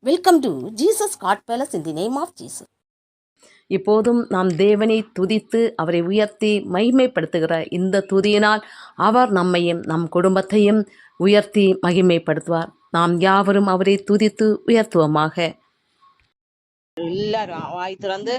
Welcome to Jesus God Palace in the name of Jesus. இப்போதும் நாம் தேவனை துதித்து அவரை உயர்த்தி மகிமைப்படுத்துகிற இந்த துதியினால் அவர் நம்மையும் நம் குடும்பத்தையும் உயர்த்தி மகிமைப்படுத்துவார். நாம் யாவரும் அவரை துதித்து உயர்த்துவோமாக. எல்லாரும் வாய் திறந்து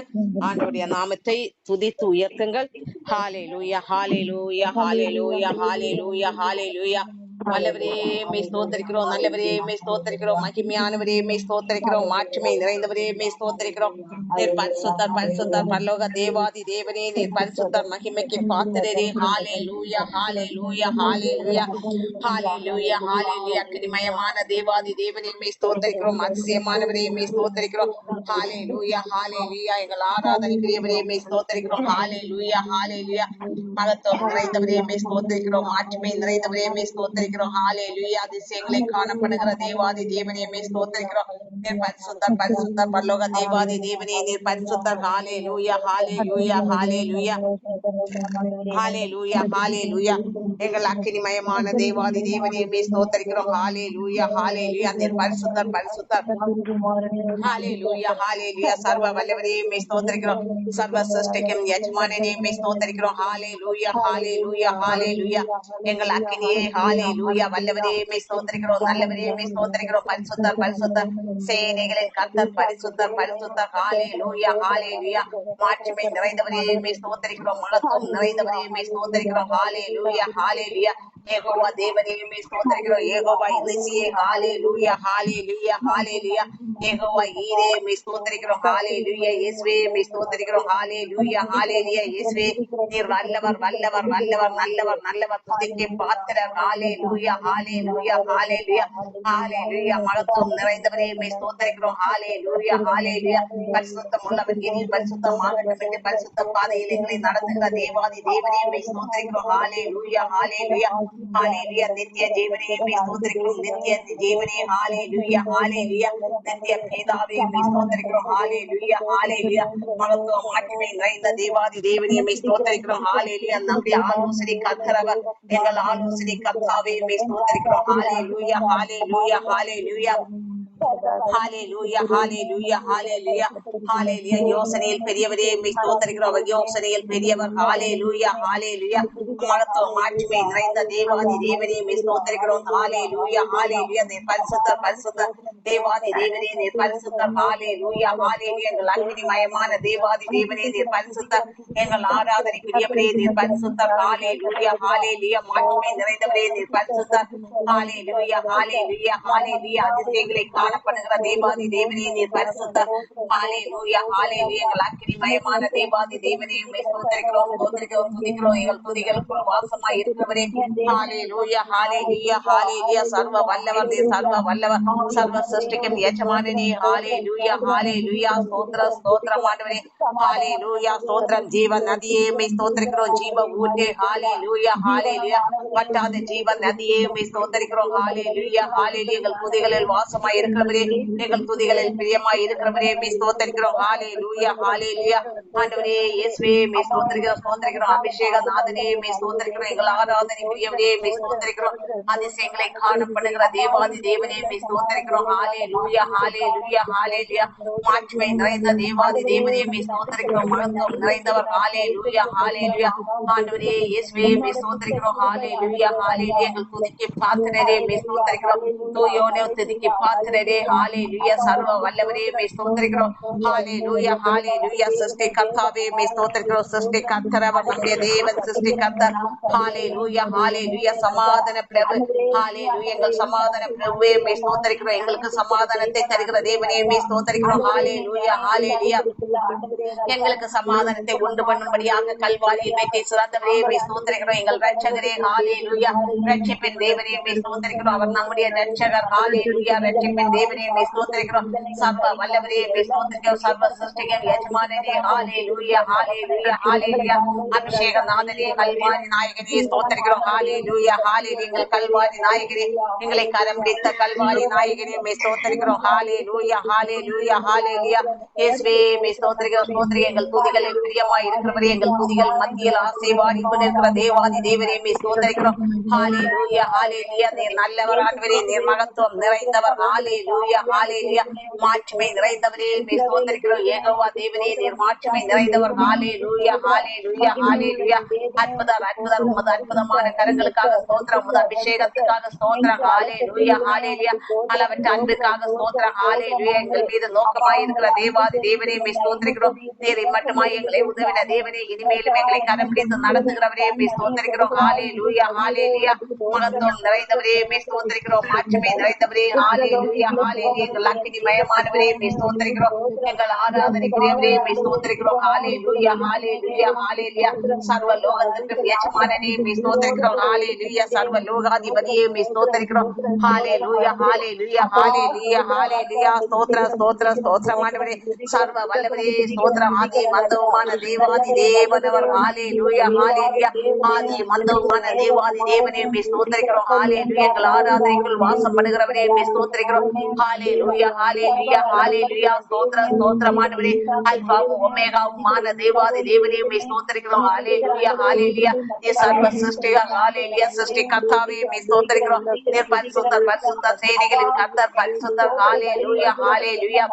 ஆண்டவருடைய நாமத்தை துதித்து உயர்த்துங்கள். ஹalleluya ஹalleluya ஹalleluya ஹalleluya ஹalleluya. வல்லவரே மே ஸ்தோத்திரிக்கிறோம், நல்லவரே மே ஸ்தோத்திரிக்கிறோம், மகிமையானவரே மே ஸ்தோத்திரிக்கிறோம், மாட்சிமை நிறைந்தவரே மே ஸ்தோத்திரிக்கிறோம். நீர் பரிசுத்தர் பரிசுத்தர் பரலோக தேவாதி தேவனே, நீர் பரிசுத்தர் மகிமைக்கு பாத்திரரே. ஹalleluya ஹalleluya ஹalleluya ஹalleluya ஹalleluya. கிருபையான தேவாதி தேவனே மே ஸ்தோத்திரிக்கிறோம், அதிசயமானவரே மே ஸ்தோத்திரிக்கிறோம். ஹalleluya ஹalleluya. எங்கள் ஆராதனைக்குரியவரே மே ஸ்தோத்திரிக்கிறோம். ஹalleluya ஹalleluya. மகத்துவம் நிறைந்தவரே மே ஸ்தோத்திரிக்கிறோம், மாட்சிமை நிறைந்தவரே மே ஸ்தோத்திரிக்கிறோம். ஹalleluya. அதிசயங்களை காணப்படுகிற தேவாதி தேவனே மே ஸ்தோத்திரிக்கிறோம். நீர் பரிசுத்தர் பரிசுத்தர் பரலோக தேவாதி தேவனே, நீர் பரிசுத்தர். ஹalleluya ஹalleluya ஹalleluya ஹalleluya ஹalleluya. எங்கள் அக்கினிமயமான தேவாதி தேவனே மே ஸ்தோத்திரிக்கிறோம். ஹalleluya ஹalleluya. நீர் பரிசுத்தர் பரிசுத்தர். ஹalleluya ஹalleluya. சர்வ வல்லவரே மே ஸ்தோத்திரிக்கிறோம், சர்வ சிருஷ்டிக்கும் எஜமானனே மே ஸ்தோத்திரிக்கிறோம். ஹalleluya ஹalleluya ஹalleluya. எங்கள் அக்கினியே ஹalleluya. வல்லவரே மே ஸ்தோத்திரிக்கிறோம், நல்லவரே மே ஸ்தோத்திரிக்கிறோம். பரிசுத்தர் பரிசுத்தர் சேனைகளின் கர்த்தர் பரிசுத்தர் பரிசுத்தர். ஹalleluya ஹalleluya. மாட்சிமை நிறைந்தவரே மே ஸ்தோத்திரிக்கிறோம், மகத்துவம் நிறைந்தவரே மே ஸ்தோத்திரிக்கிறோம். ஹalleluya ஹalleluya. யெகோவா தேவனே மே ஸ்தோத்திரிக்கிறோம், யெகோவா இயேசுவே. ஹalleluya ஹalleluya ஹalleluya. யெகோவா ஈரே மே ஸ்தோத்திரிக்கிறோம். ஹalleluya இயேசுவே மே ஸ்தோத்திரிக்கிறோம். ஹalleluya ஹalleluya இயேசுவே. நீர் வல்லவர் வல்லவர் வல்லவர் நல்லவர் நல்லவர், துதிக்கு பாத்திரர். ஹalleluya ஹalleluya ஹalleluya ஹalleluya. மகத்துவம் நிறைந்தவரே மே ஸ்தோத்திரிக்கிறோம். ஹalleluya ஹalleluya. பரிசுத்தம் உள்ளவர் எனில் பரிசுத்தமாகட்டும் என்று பரிசுத்த பாதையில் எங்களை நடத்துகிற தேவாதி தேவனே மே ஸ்தோத்திரிக்கிறோம். ஹalleluya ஹalleluya ஹalleluya. நித்திய ஜீவனே மே ஸ்தோத்திரிக்கிறோம், நித்திய ஜீவனே. ஹalleluya ஹalleluya. நித்திய பிதாவே மே ஸ்தோத்திரிக்கிறோம். ஹalleluya ஹalleluya. மகத்துவம் மாட்சிமை நிறைந்த தேவாதி தேவனே மே ஸ்தோத்திரிக்கிறோம். ஹalleluya. நம்முடைய ஆலோசனை கர்த்தரவர், எங்கள் ஆலோசனை கர்த்தாவே மே ஸ்தோத்திரிக்கிறோம். ஹalleluya ஹalleluya ஹalleluya ஹalleluya ஹalleluya ஹalleluya ஹalleluya. யோசனையில் பெரியவரே மே ஸ்தோத்திரிக்கிறோம், யோசனையில் பெரியவர். ஹalleluya ஹalleluya. மகத்துவம் மாட்சிமை நிறைந்த தேவாதி தேவனே மே ஸ்தோத்திரிக்கிறோம். ஹalleluya ஹalleluya. நீர் பரிசுத்தர் பரிசுத்தர் தேவாதி தேவனே, நீர் பரிசுத்தர். ஹalleluya ஹalleluya. எங்கள் அக்கினிமயமான தேவாதி தேவனே, நீர் பரிசுத்தர். எங்கள் ஆராதனைக்குரியவரே நீர் பரிசுத்தர். ஹalleluya ஹalleluya. மாட்சிமை நிறைந்தவரே நீர் பரிசுத்தர். ஹalleluya ஹalleluya ஹalleluya. அதிசயங்களை காணப்படுகிற தேவாதி தேவனே நீர் பரிசுத்தர். ஹalleluya ஹalleluya. எங்கள் அக்கினிமயமான தேவாதி தேவனே உம்மை ஸ்தோத்திரிக்கிறோம் ஸ்தோத்திரிக்கிறோம் துதிக்கிறோம். எங்கள் துதிகளுக்குள் வாசமாய் இருக்கிறவரே. ஹalleluya ஹalleluya ஹalleluya. சர்வ வல்லவர் நீர், சர்வ வல்லவர், சர்வ சிருஷ்டிக்கும் எஜமானனே. ஹalleluya ஹalleluya. ஸ்தோத்திரம் ஸ்தோத்திரம் ஆண்டவரே. ஹalleluya ஸ்தோத்திரம். ஜீவ நதியே உம்மை ஸ்தோத்திரிக்கிறோம், ஜீவ ஊற்றே. ஹalleluya ஹalleluya. வற்றாத ஜீவ நதியே உம்மை ஸ்தோத்திரிக்கிறோம். ஹalleluya ஹalleluya. எங்கள் துதிகளில் வாசமாய் இருக்கிறவரே, எங்கள் துதிகளில் பிரியமாய் இருக்கிறவரே உம்மை ஸ்தோத்திரிக்கிறோம். ஹalleluya ஹalleluya. ஆண்டவரே இயேசுவே உம்மை ஸ்தோத்திரிக்கிறோம் ஸ்தோத்திரிக்கிறோம். அபிஷேக நாதனே உம்மை ஸ்தோத்திரிக்கிறோம். எங்கள் ஆராதனைக்குரியவரே உம்மை ஸ்தோத்திரிக்கிறோம். அதிசயங்களை காணப்படுகிற தேவாதி தேவனே உம்மை ஸ்தோத்திரிக்கிறோம். ஹalleluya ஹalleluya ஹalleluya. மாட்சிமை நிறைந்த தேவாதி தேவனே உம்மை ஸ்தோத்திரிக்கிறோம், மகத்துவம் நிறைந்தவர். ஹalleluya ஹalleluya. ஆண்டவரே இயேசுவே உம்மை ஸ்தோத்திரிக்கிறோம். ஹalleluya ஹalleluya. எங்கள் துதிக்கு பாத்திரரே உம்மை ஸ்தோத்திரிக்கிறோம், தூயோனே துதிக்கு பாத்திரரே. ஹalleluya. சர்வ வல்லவரே உம்மை ஸ்தோத்திரிக்கிறோம். ஹalleluya ஹalleluya. சிருஷ்டி கர்த்தாவே உம்மை ஸ்தோத்திரிக்கிறோம், சிருஷ்டி கர்த்தரவர் நம்முடைய தேவன், சிருஷ்டி கர்த்தர். ஹalleluya ஹalleluya. சமாதான பிரபு. ஹalleluya. எங்கள் சமாதான பிரபுவே உம்மை ஸ்தோத்திரிக்கிறோம், எங்களுக்கு சமாதானத்தை தருகிற தேவனே உம்மை ஸ்தோத்திரிக்கிறோம். ஹalleluya ஹalleluya. எங்களுக்கு சமாதானத்தை உண்டு பண்ணும்படியாக கல்வாரியில் வைத்து சிறந்தவரே உம்மை ஸ்தோத்திரிக்கிறோம், எங்கள் இரட்சகரே. ஹalleluya. இரட்சிப்பின் தேவனே உம்மை ஸ்தோத்திரிக்கிறோம், அவர் நம்முடைய இரட்சகர். ஹalleluya. இரட்சிப்பின் தேவனே உம்மை ஸ்தோத்திரிக்கிறோம், சர்வ வல்லவரே உம்மை ஸ்தோத்திரிக்கிறோம், சர்வ சிருஷ்டிக்கும் எஜமானனே. ஹalleluya ஹalleluya ஹalleluya. அபிஷேக நாதனே, கல்வாரி நாயகனே ஸ்தோத்திரிக்கிறோம். ஹalleluya ஹalleluya. எங்கள் கல்வாரி நாயகனே, எங்களை கரம் பிடித்த கல்வாரி நாயகனே உம்மை ஸ்தோத்திரிக்கிறோம். ஹalleluya ஹalleluya ஹalleluya. இயேசுவே உம்மை ஸ்தோத்திரிக்கிறோம் ஸ்தோத்திரிக்கிறோம். எங்கள் துதிகளில் பிரியமாய் இருக்கிறவரே, எங்கள் துதிகள் மத்தியில் ஆசைவாடி கொண்டிருக்கிற தேவாதி தேவனே ஸ்தோத்திரிக்கிறோம். ஹalleluya ஹalleluya. நீர் நல்லவர் ஆண்டவரே, நீர் மகத்துவம் நிறைந்தவர். ஹalleluya ஹalleluya. மாட்சிமை நிறைந்தவரே ஸ்தோத்திரிக்கிறோம். யெகோவா தேவனே, நீர் மாட்சிமை நிறைந்தவர். ஹalleluya ஹalleluya ஹalleluya. அற்புதர் அற்புதர். உமது அற்புதமான கரங்களுக்காக ஸ்தோத்திரம், உமது அபிஷேகத்துக்காக ஸ்தோத்திரம். ஹalleluya ஹalleluya. அளவற்ற அன்பிற்காக ஸ்தோத்திரம். ஹalleluya. எங்கள் மீது நோக்கமாய் இருக்கிற தேவாதி தேவனே ஸ்தோத்திரிக்கிறோம். நீர் மட்டுமாய் எங்களை உதவின தேவனே, இனிமேலும் எங்களை கரம் பிடித்து நடத்துகிறவரே ஸ்தோத்திரிக்கிறோம். ஹalleluya ஹalleluya. மகத்துவம் நிறைந்தவரே ஸ்தோத்திரிக்கிறோம். மாட்சிமை நிறைந்தவரே. ஹalleluya ஹalleluya. எங்கள் அக்கினி மயமானவரே ஸ்தோத்திரிக்கிறோம். எங்கள் ஆராதனைக்குரியவரே ஸ்தோத்திரிக்கிறோம். ஹalleluya ஹalleluya ஹalleluya. சர்வ லோகத்திற்கும் எஜமானனே ஸ்தோத்திரிக்கிறோம். ஹalleluya. சர்வ லோகாதிபதியே ஸ்தோத்திரிக்கிறோம். ஹalleluya ஹalleluya ஹalleluya ஹalleluya. ஸ்தோத்திர ஸ்தோத்திர ஸ்தோத்திரமானவரே, சர்வ வல்லவரே ஸ்தோத்திரம். ஆதி மந்தவுமான தேவாதி தேவனவர். ஹalleluya ஹalleluya. ஆதி மந்தவுமான தேவாதி தேவனே ஸ்தோத்திரிக்கிறோம். ஹalleluya. எங்கள் ஆராதனைக்குள் வாசம் பண்ணுகிறவரே ஸ்தோத்திரிக்கிறோம். ஹalleluya ஹalleluya ஹalleluya. ஸ்தோத்திர ஸ்தோத்திரமானவரே, அல்பாவும் ஒமேகாவுமான தேவாதி தேவனே ஸ்தோத்திரிக்கிறோம். ஹalleluya ஹalleluya. நீ சர்வ சிருஷ்டிகர். ஹalleluya. சிருஷ்டி கர்த்தாவே ஸ்தோத்திரிக்கிறோம். நீர் பரிசுத்தர் பரிசுத்தர், சேனைகளின் கர்த்தர் பரிசுத்தர். ஹalleluya ஹalleluya.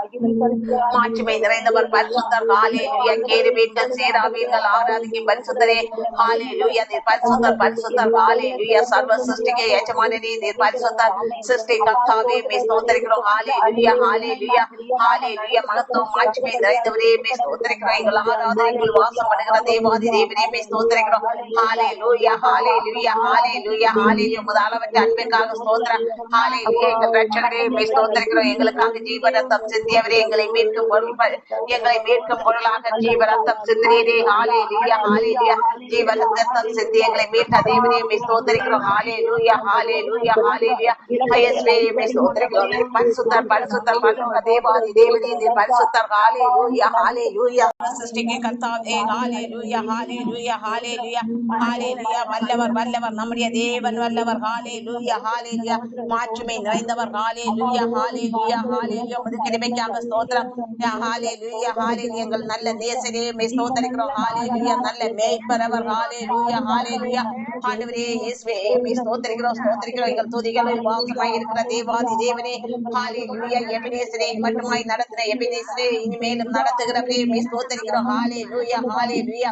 மாட்சிமை நிறைந்தவர் பரிசுத்தர். ஹalleluya. கேருபீன்கள் சேராபீன்கள் ஆராதிக்கும் பரிசுத்தரே. ஹalleluya. நீர் பரிசுத்தர் பரிசுத்தர். ஹalleluya. சர்வ சிருஷ்டிக்கு எஜமானனே நீர் பரிசுத்தர். சிருஷ்டி கர்த்தாவே ஸ்தோத்திரிக்கிறோம். ஹalleluya ஹalleluya ஹalleluya. மகத்துவம் மாட்சிமை நிறைந்தவரே ஸ்தோத்திரிக்கிறோம். எங்கள் ஆராதனைக்குள் வாசம் பண்ணுகிற தேவாதி தேவனே ஸ்தோத்திரிக்கிறோம். ஹalleluya ஹalleluya ஹalleluya ஹalleluya. உமது அளவற்ற அன்பிற்காக ஸ்தோத்திரம். ஹalleluya. எங்கள் ரட்சகரே ஸ்தோத்திரிக்கிறோம். எங்களுக்காக ஜீவ ரத்தம் சிந்தியவரே, எங்களை மீட்கும் பொருளாக ஜீவ ரத்தம் சிந்தினீரே. ஹalleluya ஹalleluya. ஜீவ ரத்தம் சிந்தி எங்களை மீட்ட தேவனே ஸ்தோத்திரிக்கிறோம். ஹalleluya ஹalleluya ஹalleluya. இயேசுவே ஸ்தோத்திரிக்கிறோம். நீர் பரிசுத்தர் பரிசுத்தர் பரலோக தேவாதி தேவனே நீர் பரிசுத்தர். ஹalleluya ஹalleluya. சிருஷ்டிக்கு கர்த்தாவே. ஹalleluya ஹalleluya ஹalleluya ஹalleluya. வல்லவர் வல்லவர் நம்முடைய தேவன் வல்லவர். ஹalleluya ஹalleluya. மாட்சிமை நிறைந்தவர். ஹalleluya ஹalleluya ஹalleluya. உமது கிருபைக்காக ஸ்தோத்திரம். ஹalleluya ஹalleluya. எங்கள் நல்ல நேசரே ஸ்தோத்திரிக்கிறோம். ஹalleluya. நல்ல மேய்ப்பரவர். ஹalleluya ஹalleluya. ஆண்டவரே இயேசுவே ஸ்தோத்திரிக்கிறோம் ஸ்தோத்திரிக்கிறோம். எங்கள் துதிகளில் வாசமாய் இருக்கிற தேவாதி தேவனே. ஹalleluya. எபினேசரே மட்டுமாய் நடத்தின எபினேசரே, இனிமேலும் நடத்துகிறவரே ஸ்தோத்திரிக்கிறோம். ஹalleluya ஹalleluya.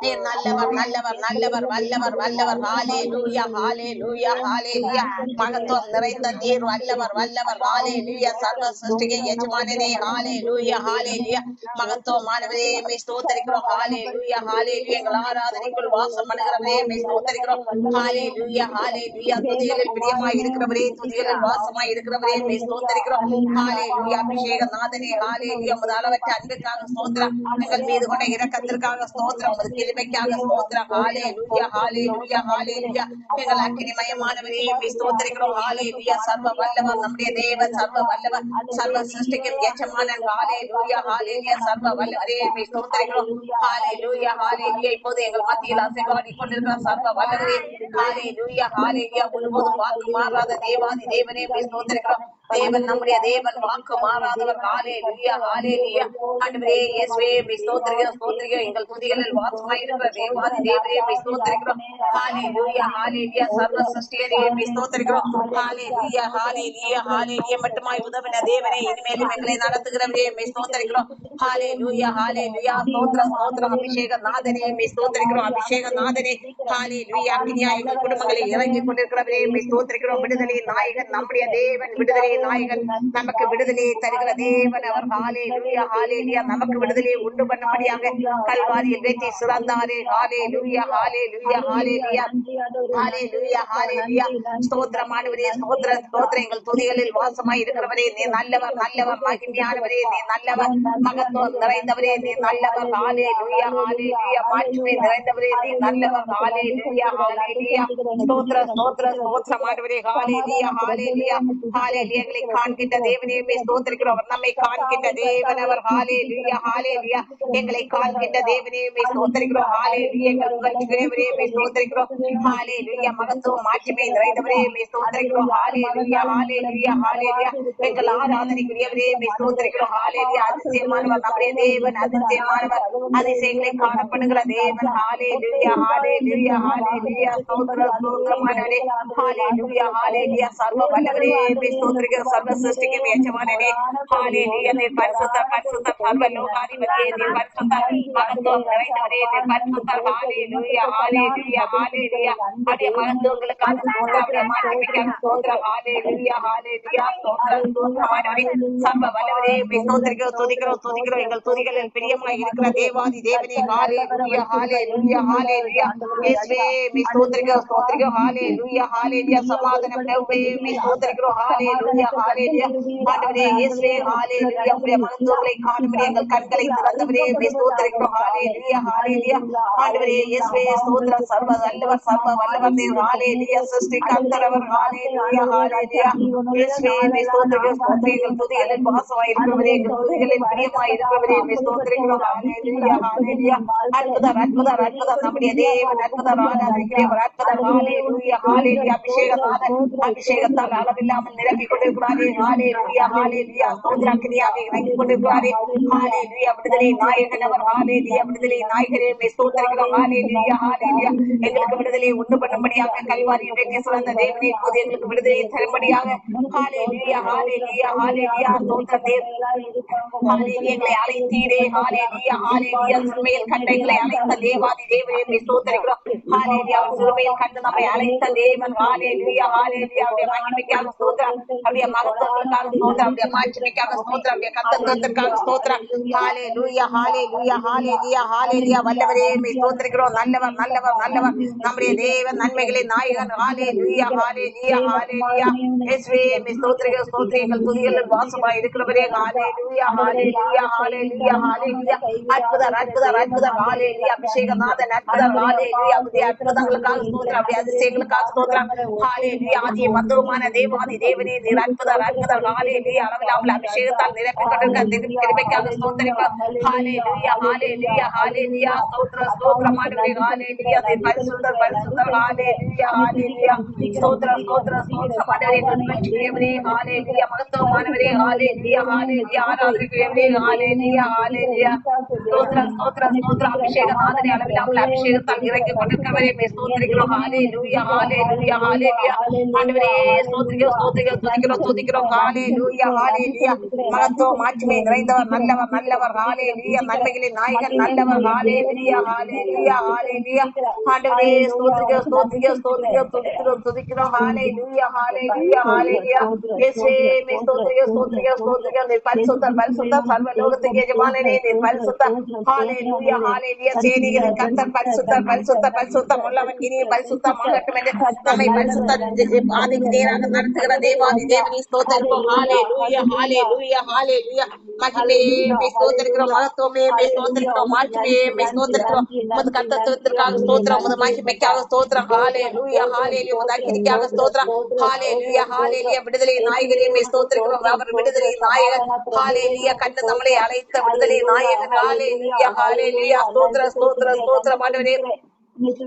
நீர் நல்லவர் நல்லவர் நல்லவர் வல்லவர் வல்லவர். ஹalleluya ஹalleluya ஹalleluya. மகத்துவம் நிறைந்த நீர் வல்லவர் வல்லவர். ஹalleluya. சர்வ சிருஷ்டிக்கு எஜமானனே. ஹalleluya ஹalleluya. மகத்துவமானவரே ஸ்தோத்திரிக்கிறோம். ஹalleluya ஹalleluya. எங்கள் ஆராதனைக்குள் வாசம் பண்ணுகிறவரே ஸ்தோத்திரிக்கிறோம். ஹalleluya ஹalleluya. துதிகளில் பிரியமாய் இருக்கிறவரே, துதிகளில் வாசமாய் இருக்கிறவரே ஸ்தோத்திரிக்கிறோம். ஹalleluya. அபிஷேக நாதனே. ஹalleluya. உமது அளவற்ற அன்பிற்காக ஸ்தோத்திரம். எங்கள் மீது கொண்ட இரக்கத்திற்காக ஸ்தோத்திரம். உமது கிருபைக்காக ஸ்தோத்திரம். ஹalleluya ஹalleluya ஹalleluya. எங்கள் அக்கினிமயமானவரே ஸ்தோத்திரிக்கிறோம். ஹalleluya. சர்வ வல்லவர் நம்முடைய தேவன். சர்வ வல்லவர் சர்வ சிருஷ்டிக்கும் எஜமானன். ஹalleluya ஹalleluya. சர்வ வல்லவரே ஸ்தோத்திரிக்கிறோம். ஹalleluya ஹalleluya. இப்போது எங்கள் மத்தியில் அசைவாடி கொண்டிருக்கிற சர்வ வல்லவரே. ஹalleluya ஹalleluya. ஒருபோதும் வாக்கு மாறாத தேவாதி தேவனே ஸ்தோத்திரிக்கிறோம். தேவன் நம்முடைய தேவன், வாக்கு மாறாதவர். ஹalleluya ஹalleluya. ஆண்டவரே இயேசுவே ஸ்தோத்திரிக்கிறோம் ஸ்தோத்திரிக்கிறோம். எங்கள் துதிகளில் வாசமாய் இருக்கிற தேவாதி தேவனே ஸ்தோத்திரிக்கிறோம். ஹalleluya ஹalleluya. சர்வ சிருஷ்டியரே ஸ்தோத்திரிக்கிறோம். ஹalleluya ஹalleluya ஹalleluya. மட்டுமாய் உதவின தேவனே, இனிமேலும் எங்களை நடத்துகிறவரே ஸ்தோத்திரிக்கிறோம். ஹalleluya ஹalleluya. ஸ்தோத்திரம் ஸ்தோத்திரம். அபிஷேக நாதனே ஸ்தோத்திரிக்கிறோம். அபிஷேக நாதனே. ஹalleluya. அக்கினியா எங்கள் குடும்பங்களில் இறங்கி கொண்டிருக்கிறவரே ஸ்தோத்திரிக்கிறோம். விடுதலை நாயகன் நம்முடைய தேவன். விடுதலை நாயகன், நமக்கு விடுதலையை தருகிற தேவன் அவர். ஹalleluya ஹalleluya. நமக்கு விடுதலையை உண்டு பண்ணும்படியாக கல்வாரியில் வெற்றி சிறந்தாரே. ஹalleluya ஹalleluya ஹalleluya ஹalleluya ஹalleluya. ஸ்தோத்திரமானவரே ஸ்தோத்திர ஸ்தோத்திரம். எங்கள் துதிகளில் வாசமாய் இருக்கிறவரே நீ நல்லவர் நல்லவர். மகிமையானவரே நீ நல்லவர். மகத்துவம் நிறைந்தவரே நீ நல்லவர். ஹalleluya ஹalleluya. மாட்சிமை நிறைந்தவரே நீ நல்லவர். ஹalleluya ஹalleluya. ஸ்தோத்திர ஸ்தோத்திர ஸ்தோத்திரமானவரே. ஹalleluya ஹalleluya ஹalleluya. எங்களை காண்கின்ற தேவனே ஸ்தோத்திரிக்கிறோம். அவர் நம்மை காண்கின்ற தேவன் அவர். ஹalleluya ஹalleluya. எங்களை காண்கின்ற தேவனே ஸ்தோத்திரிக்கிறோம். ஹalleluya. எங்கள் புகழ்ச்சிக்குரியவரே ஸ்தோத்திரிக்கிறோம். ஹalleluya. மகத்துவம் மாட்சிமை நிறைந்தவரே ஸ்தோத்திரிக்கிறோம். ஹalleluya ஹalleluya ஹalleluya. எங்கள் ஆராதனைக்குரியவரே ஸ்தோத்திரிக்கிறோம். ஹalleluya. அதிசயமானவர் நம்முடைய தேவன், அதிசயமானவர், அதிசயங்களை காணப்படுகிற தேவன். ஹalleluya ஹalleluya ஹalleluya. ஸ்தோத்திரம் ஸ்தோத்திரமானவரே. ஹalleluya ஹalleluya. சர்வ வல்லவரே ஸ்தோத்திரிக்கிறோம். சர்வ சிருஷ்டிக்கு எஜமானனே. ஹalleluya. நீர் பரிசுத்தர் பரிசுத்தர். சர்வ லோகாதிபதியே நீர் பரிசுத்தர். மகத்துவம் நிறைந்தவரே நீர் பரிசுத்தர். ஹalleluya ஹalleluya ஹalleluya. அப்படியே மகத்துவங்களுக்காக ஸ்தோத்திரம், அப்படியே மாட்சிமைக்காக ஸ்தோத்திரம். ஹalleluya ஹalleluya. ஸ்தோத்திரம் ஸ்தோத்திரமானவரே. சர்வ வல்லவரே ஸ்தோத்திரிக்கிறோம், துதிக்கிறோம் துதிக்கிறோம். எங்கள் துதிகளில் பிரியமாய் இருக்கிற தேவாதி தேவனே. ஹalleluya ஹalleluya ஹalleluya. இயேசுவே ஸ்தோத்திரிக்கிறோம் ஸ்தோத்திரிக்கிறோம். ஹalleluya ஹalleluya. சமாதான பிரபுவே ஸ்தோத்திரிக்கிறோம். ஹalleluya ஹalleluya. ஆண்டவரே இயேசுவே ஹalleluya. உம்முடைய மகத்துவங்களை காணும்படி எங்கள் கண்களை திறந்தவரே ஸ்தோத்திரிக்கிறோம். ஹalleluya ஹalleluya. ஆண்டவரே இயேசுவே ஸ்தோத்திரம். சர்வ வல்லவர் சர்வ வல்லவர் தேவ. ஹalleluya. சிருஷ்டிகர்த்தரவர். ஹalleluya ஹalleluya. இயேசுவே ஸ்தோத்திரிக்கிறோம் ஸ்தோத்திரம். எங்கள் துதிகளில் வாசமாய் இருக்கிறவரே, எங்கள் துதிகளில் பிரியமாய் இருக்கிறவரே ஸ்தோத்திரிக்கிறோம். ஹalleluya ஹalleluya. அற்புதர் அற்புதர் அற்புதர் நம்முடைய தேவன். அற்புதர் ஆராதனைக்குரியவர். அற்புதர். ஹalleluya ஹalleluya. அபிஷேகத்தால் அபிஷேகத்தால் அளவில்லாமல் நிரப்பிக் கொண்டிருக்கிறாரே. ஹalleluya ஹalleluya. ஸ்தோத்திரக்கிரியாவை இறங்கிக் கொண்டிருக்கிறாரே. ஹalleluya. விடுதலை நாயகன் அவர். ஹalleluya. விடுதலை நாயகரே ஸ்தோத்திரிக்கிறோம். ஹalleluya ஹalleluya. எங்களுக்கு விடுதலை உண்டு பண்ணும்படியாக கல்வாரியில் வெற்றி சிறந்த தேவனே இப்போது எங்களுக்கு விடுதலை தரும்படியாக. ஹalleluya ஹalleluya ஹalleluya. ஸ்தோத்திரம் தேவ. ஹalleluya. எங்களை அழைத்தீரே. ஹalleluya ஹalleluya. சிறுமையில் கண்ட எங்களை அழைத்த தேவாதி தேவனே ஸ்தோத்திரிக்கிறோம். ஹalleluya. அவர் சிறுமையில் கண்டு நம்மை அழைத்த தேவன். ஹalleluya ஹalleluya. அவருடைய மகிமைக்காக ஸ்தோத்திரம், அவருடைய மகத்துவங்களுக்காக ஸ்தோத்திரம், அவருடைய மாட்சிமைக்காக ஸ்தோத்திரம், அவருடைய கர்த்தத்துவத்திற்காக ஸ்தோத்திரம். ஹalleluya ஹalleluya ஹalleluya ஹalleluya. வல்லவரே ஸ்தோத்திரிக்கிறோம். நல்லவர் நல்லவர் நல்லவர் நம்முடைய தேவன், நன்மைகளின் நாயகன். ஹalleluya ஹalleluya ஹalleluya. இயேசுவே ஸ்தோத்திரிக்கிறோம் ஸ்தோத்திரம். எங்கள் துதிகளில் வாசமாய் இருக்கிறவரே. ஹalleluya ஹalleluya ஹalleluya ஹalleluya. அற்புதர் அற்புதர் அற்புதர். ஹalleluya. அபிஷேகநாதன் அற்புதர். ஹalleluya. அவருடைய அற்புதங்களுக்காக ஸ்தோத்திரம், அவருடைய அதிசயங்களுக்காக ஸ்தோத்திரம். ஹalleluya. ஆதிய மந்தமான தேவாதி தேவனே நீர் அற்புதர் அற்புதர். ஹalleluya. அளவில்லாமல் அபிஷேகத்தால் நிரப்பிக் கொண்டிருக்கிற கிருபைக்காக ஸ்தோத்திரிக்கிறோம். ஹalleluya ஹalleluya ஹalleluya. ஸ்தோத்திரம் ஸ்தோத்திரமானவரே. ஹalleluya. நீர் பரிசுத்தர் பரிசுத்தர். ஹalleluya ஹalleluya. ஸ்தோத்திரம் ஸ்தோத்திரம் ஸ்தோத்திரமானவரே. எங்கள் புகழ்ச்சிக்குரியவரே. ஹalleluya. மகத்துவமானவரே. ஹalleluya ஹalleluya. ஆராதனைக்குரியவரே. ஹalleluya ஹalleluya. ஸ்தோத்திரம் ஸ்தோத்திரம் ஸ்தோத்திரம். அபிஷேகநாதனே அளவில்லாமல் அபிஷேகத்தால் இறங்கிக் கொண்டிருக்கிறவரே ஸ்தோத்திரிக்கிறோம். ஹalleluya ஹalleluya ஹalleluya. ஆண்டவரே ஸ்தோத்திரிக்கிறோம் ஸ்தோத்திரிக்கிறோம் துதிக்கிறோம் துதிக்கிறோம். ஹalleluya ஹalleluya. மகத்துவம் மாட்சிமை நிறைந்தவர் நல்லவர் நல்லவர். ஹalleluya. நன்மைகளின் நாயகன் நல்லவர். ஹalleluya ஹalleluya ஹalleluya. ஆண்டவரே ஸ்தோத்திரிக்கிறோம் ஸ்தோத்திரிக்கிறோம் ஸ்தோத்திரிக்கிறோம் துதிக்கிறோம் துதிக்கிறோம். ஹalleluya ஹalleluya ஹalleluya. இயேசுவே ஸ்தோத்திரிக்கிறோம் ஸ்தோத்திரிக்கிறோம் ஸ்தோத்திரிக்கிறோம். நீர் பரிசுத்தர் பரிசுத்தர். சர்வ லோகத்துக்கு எஜமானனே நீர் பரிசுத்தர். ஹalleluya ஹalleluya. சேனைகளின் கர்த்தர் பரிசுத்தர் பரிசுத்தர் பரிசுத்தம் உள்ளவன் இனி பரிசுத்தமாகட்டும் என்று நம்மை பரிசுத்த ஆதிக்கு நேராக நடத்துகிற தேவாதி தேவனே ஸ்தோத்திரிக்கிறோம். ஹalleluya ஹalleluya ஹalleluya. மகிமையே ஸ்தோத்திரிக்கிறோம். மகத்துவமே ஸ்தோத்திரிக்கிறோம். மாட்சிமையே ஸ்தோத்திரிக்கிறோம். உமது கர்த்தத்துவத்திற்காக ஸ்தோத்திரம், உமது மகிமைக்காக ஸ்தோத்திரம். ஹalleluya ஹalleluya. உமது அக்கினிக்காக ஸ்தோத்திரம். ஹalleluya ஹalleluya. விடுதலை நாயகனே ஸ்தோத்திரிக்கிறோம். அவர் விடுதலை நாயகன். ஹalleluya. கண்டு நம்மளை அழைத்த விடுதலை நாயகன். ஹalleluya ஹalleluya. ஸ்தோத்திரம் ஸ்தோத்திரம் ஸ்தோத்திரம் ஆண்டவரே.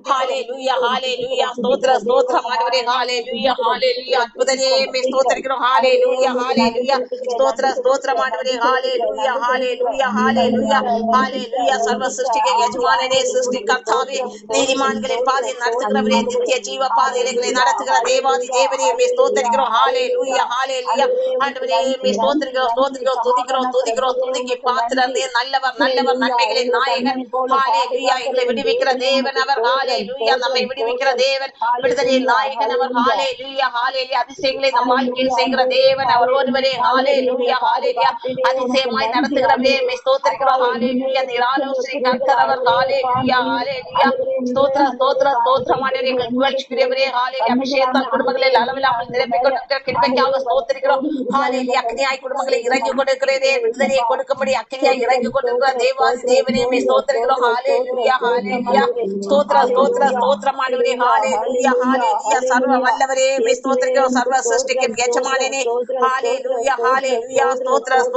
ஹalleluya ஹalleluya. ஸ்தோத்திரம் ஸ்தோத்திரம் ஆண்டவரே. ஹalleluya ஹalleluya. அற்புதமே ஸ்தோத்திரிக்கிறோம். ஹalleluya ஹalleluya. ஸ்தோத்திரம் ஸ்தோத்திரம் ஆண்டவரே. ஹalleluya ஹalleluya ஹalleluya ஹalleluya. சர்வ சிருஷ்டிக்கு எஜமானனே சிருஷ்டிகர்த்தாவே நீதிமான்களின் பாதையில் நடத்துகிறவரே நித்திய ஜீவ பாதைகளை நடத்துகிற தேவாதி தேவனே ஸ்தோத்திரிக்கிறோம். ஹalleluya ஹalleluya. ஆண்டவரே ஸ்தோத்திரிக்கிறோம் ஸ்தோத்திரிக்கிறோம் துதிக்கிறோம் துதிக்கிறோம். துதிக்கு பாத்திரனே நல்லவர் நல்லவர் நன்மைகளின் நாயகன். ஹalleluya. எங்களை விடுவிக்கிற தேவன் அவர். ஹalleluya. நம்மை விடுவிக்கிற தேவன், விடுதலை நாயகன் அவர். ஹalleluya ஹalleluya. அதிசயங்களை நம் வாழ்க்கையில் செய்கிற தேவன் அவர் ஒருவரே. ஹalleluya ஹalleluya. அதிசயமாய் நடத்துகிறவரே ஸ்தோத்திரிக்கிறோம். ஹalleluya. நீர் ஆலோசனை கர்த்தர் அவர். ஹalleluya ஹalleluya. ஸ்தோத்திர ஸ்தோத்திர ஸ்தோத்திரமானவரே. எங்கள் புகழ்ச்சிக்குரியவரே. ஹalleluya. அபிஷேகத்தால் குடும்பங்களில் அளவில்லாமல் நிரப்பிக் கொண்டிருக்கிற கிருபைக்காக ஸ்தோத்திரிக்கிறோம். ஹalleluya. அக்கினியாய் குடும்பங்களை இறங்கி கொண்டிருக்கிறதே, விடுதலையை கொடுக்கும்படி அக்கினியாய் இறங்கி கொண்டிருக்கிற தேவாதி தேவனே ஸ்தோத்திரிக்கிறோம். ஹalleluya ஹalleluya. ஸ்தோத்திர ஸ்தோத்திரம் ஆண்டவரே. ஹalleluya ஹalleluya. சர்வ வல்லவரே மே ஸ்தோத்திரிக்கிறோம். சர்வ சிருஷ்டிக்கும் எஜமானனே ஹalleluya ஹalleluya. ஸ்தோத்திரம்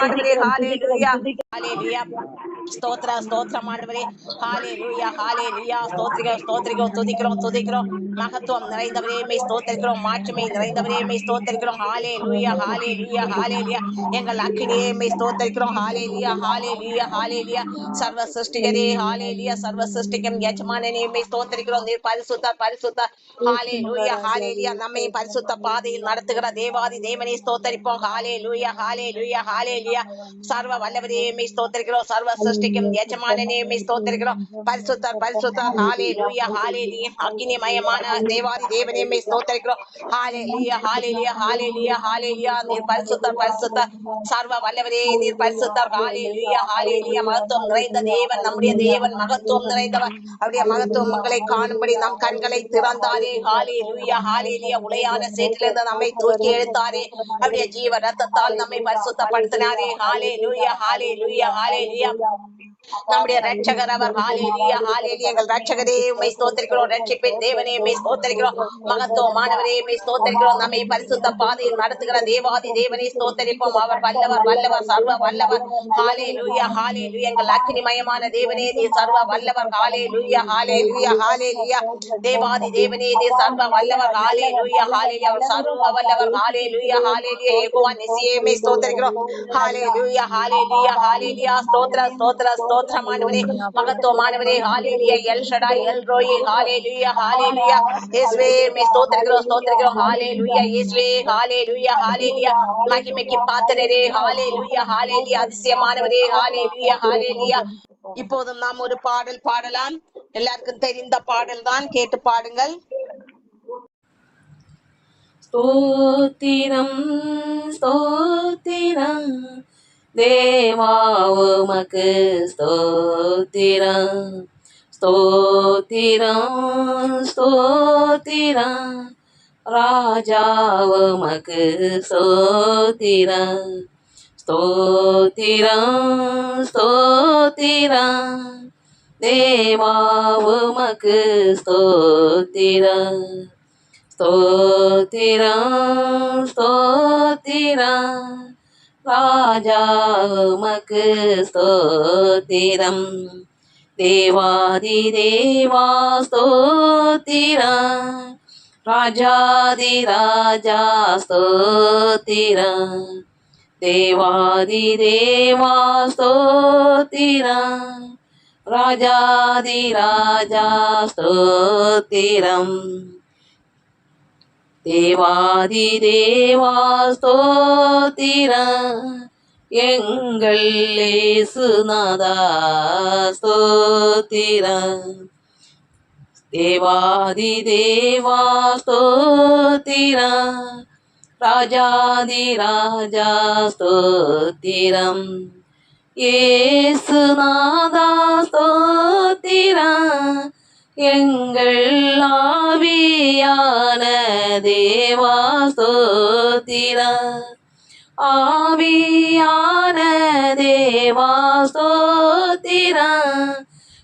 ஆண்டவரே. ஹalleluya ஹalleluya. ஸ்தோத்திரம் ஆண்டவரே. ஹalleluya ஸ்தோத்திரிக்கிறோம் துதிக்கிறோம். மகத்துவம் நிறைந்தவரே மே ஸ்தோத்திரிக்கிறோம். மாட்சிமை நிறைந்தவரே மே ஸ்தோத்திரிக்கிறோம். ஹalleluya. எங்கள் அக்கினியே மே ஸ்தோத்திரிக்கிறோம். ஹalleluya. சர்வ சிருஷ்டிகரே ஹalleluya. சர்வ சிருஷ்டிக்கும் எஜமானனே மே ஸ்தோத்திரிக்கிறோம். நீர் பரிசுத்தர். ஹalleluya. நம்மை பரிசுத்த பாதையில் நடத்துகிற தேவாதி தேவனை ஸ்தோத்திரிப்போம். ஹalleluya. சர்வ வல்லவரே மே ஸ்தோத்திரிக்கிறோம். சர்வ சிருஷ்டிக்கும் எஜமானனே மே ஸ்தோத்திரிக்கிறோம். பரிசுத்தர். ஹalleluya. அக்கினிமயமான தேவாதி தேவனே மே ஸ்தோத்திரிக்கிறோம். ஹalleluya. நீர் பரிசுத்தர். சர்வ வல்லவரே நீர் பரிசுத்தர். ஹalleluya. மகத்துவம் நிறைந்த தேவன் நம்முடைய தேவன் மகத்துவம் நிறைந்தவர். அவருடைய மகத்துவம் மக்களை காணும்படி நம் கண்களை திறந்தாரே. ஹalleluya. உளையான சேற்றிலிருந்து நம்மை தூக்கி எடுத்தாரே. அவருடைய ஜீவ ரத்தத்தால் நம்மை பரிசுத்தப்படுத்தினாரே. ஹalleluya. நம்முடைய ரட்சகர் அவர். ஹalleluya. எங்கள் ரட்சகரே உம்மை ஸ்தோத்திரிக்கிறோம். ரட்சிப்பின் தேவனே உம்மை ஸ்தோத்திரிக்கிறோம். மகத்துவமானவரே உம்மை ஸ்தோத்திரிக்கிறோம். நம்மை பரிசுத்த பாதையில் நடத்துகிற தேவாதி தேவனை ஸ்தோத்திரிப்போம். அவர் வல்லவர் சர்வ வல்லவர். ஹalleluya. எங்கள் அக்கினிமயமான தேவனே நீர் சர்வ வல்லவர். ஹalleluya. தேவாதி தேவனே நீர் சர்வ வல்லவர். ஹalleluya. அவர் சர்வ வல்லவர். ஹalleluya. யெகோவா நிசியே உம்மை ஸ்தோத்திரிக்கிறோம். ஹalleluya. ஸ்தோத்திரம் ஆண்டவரே. மகத்துவமானவரே. ஹalleluya. El Shaddai El Roi. ஹalleluya. இயேசுவே உம்மை ஸ்தோத்திரிக்கிறோம். ஹalleluya. இயேசுவே. ஹalleluya. மகிமைக்கு பாத்திரரே. ஹalleluya. அதிசயமானவரே. ஹalleluya. இப்போதும் நாம் ஒரு பாடல் பாடலாம். எல்லாருக்கும் தெரிந்த பாடல் தான். கேட்டு பாடுங்கள். ஸ்தோத்திரம் தேவா உமக்கு ஸ்தோத்திரம் ராஜா உமக்கு ஸ்தோத்திரம் தேவா உமக்கு ஸ்தோத்திரம் ராஜா உமக்கு ஸ்தோத்திரம் தேவாதி தேவா ஸ்தோத்திரம் ராஜாதி ராஜா ஸ்தோத்திரம் தேவாதி தேவா ஸ்தோத்திரம் ராஜாதி ராஜா ஸ்தோத்திரம் தேவாதி தேவா ஸ்தோத்திரம் எங்கள் இயேசுநாதா ஸ்தோத்திரம் தேவாதி தேவா ஸ்தோத்திரம் ராஜாதி ராஜா ஸ்தோத்திரம் இயேசுநாதா ஸ்தோத்திரம் எங்கள் ஆவியான தேவா ஸ்தோத்திரம் ஆவியான தேவா ஸ்தோத்திரம்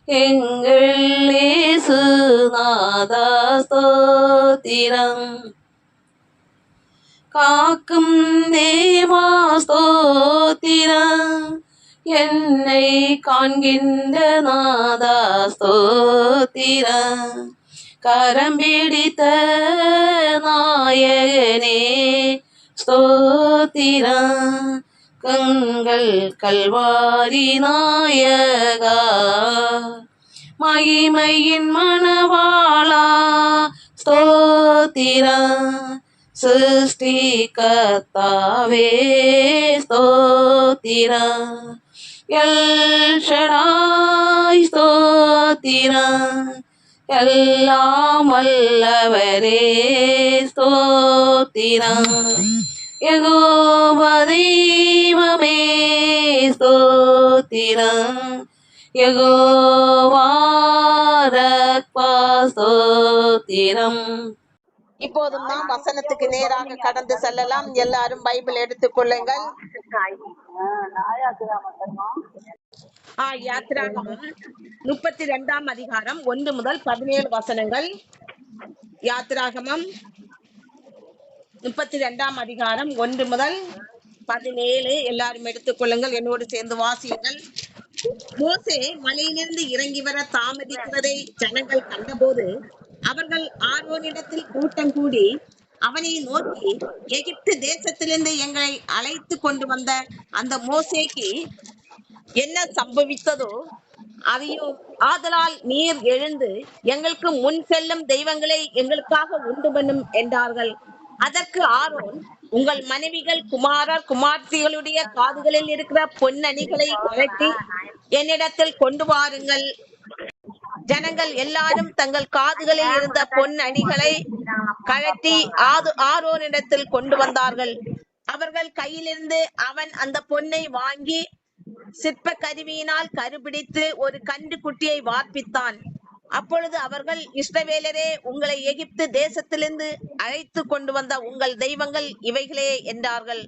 எங்கள் இயேசுநாதா ஸ்தோத்திரம் காக்கும் தேவா ஸ்தோத்திரம் என்னை காண்கின்ற நாதா ஸ்தோத்திரம் கரம் பிடித்த நாயகனே ஸ்தோத்திரம் கண்கள் கல்வாரி நாயகா மகிமையின் மணவாளா ஸ்தோத்திரம் சிருஷ்டிகர்த்தாவே ஸ்தோத்திரம் எல் ஷடாய் ஸ்தோத்திரம் எல்லாம் வல்லவரே ஸ்தோத்திரம் யெகோவா தெய்வமே ஸ்தோத்திரம் யெகோவா ரப்பா ஸ்தோத்திரம். இப்போதும் நாம் வசனத்துக்கு நேராக கடந்து செல்லலாம். எல்லாரும் பைபிள் எடுத்துக் கொள்ளுங்கள். யாத்திராகமம் 32ஆம் அதிகாரம் 1 முதல் 17 வசனங்கள். யாத்திராகமம் 32ஆம் அதிகாரம் 1 முதல் 17 எல்லாரும் எடுத்துக்கொள்ளுங்கள், என்னோடு சேர்ந்து வாசியுங்கள். மோசே மலையிலிருந்து இறங்கி வர தாமதிக்கிறதை ஜனங்கள் கண்டபோது அவர்கள் ஆரோனிடத்தில் கூட்டம் கூடி அவனை நோக்கி, எகிப்து தேசத்திலிருந்து எங்களை அழைத்து கொண்டு வந்த அந்த மோசேக்கு என்ன சம்பவித்ததோ அதையும், ஆதலால் நீர் எழுந்து எங்களுக்கு முன் செல்லும் தெய்வங்களை எங்களுக்காக உண்டு பண்ணும் என்றார்கள். அதற்கு ஆரோன், உங்கள் மனைவிகள், குமாரர், குமார்த்திகளுடைய காதுகளில் இருக்கிற பொன்னணிகளை கழட்டி என்னிடத்தில் கொண்டு வாருங்கள். ஜனங்கள் எல்லாரும் தங்கள் காதுகளில் இருந்த பொன் அணிகளை கழட்டி ஆரோனிடத்தில் கொண்டு வந்தார்கள். அவர்கள் கையிலிருந்து அவன் அந்த பொன்னை வாங்கி சிற்ப கருவியினால் கருபிடித்து ஒரு கன்று குட்டியை வார்ப்பித்தான். அப்பொழுது அவர்கள், இஸ்ரவேலரே, உங்களை எகிப்து தேசத்திலிருந்து அழைத்து கொண்டு வந்த உங்கள் தெய்வங்கள் இவைகளே என்றார்கள்.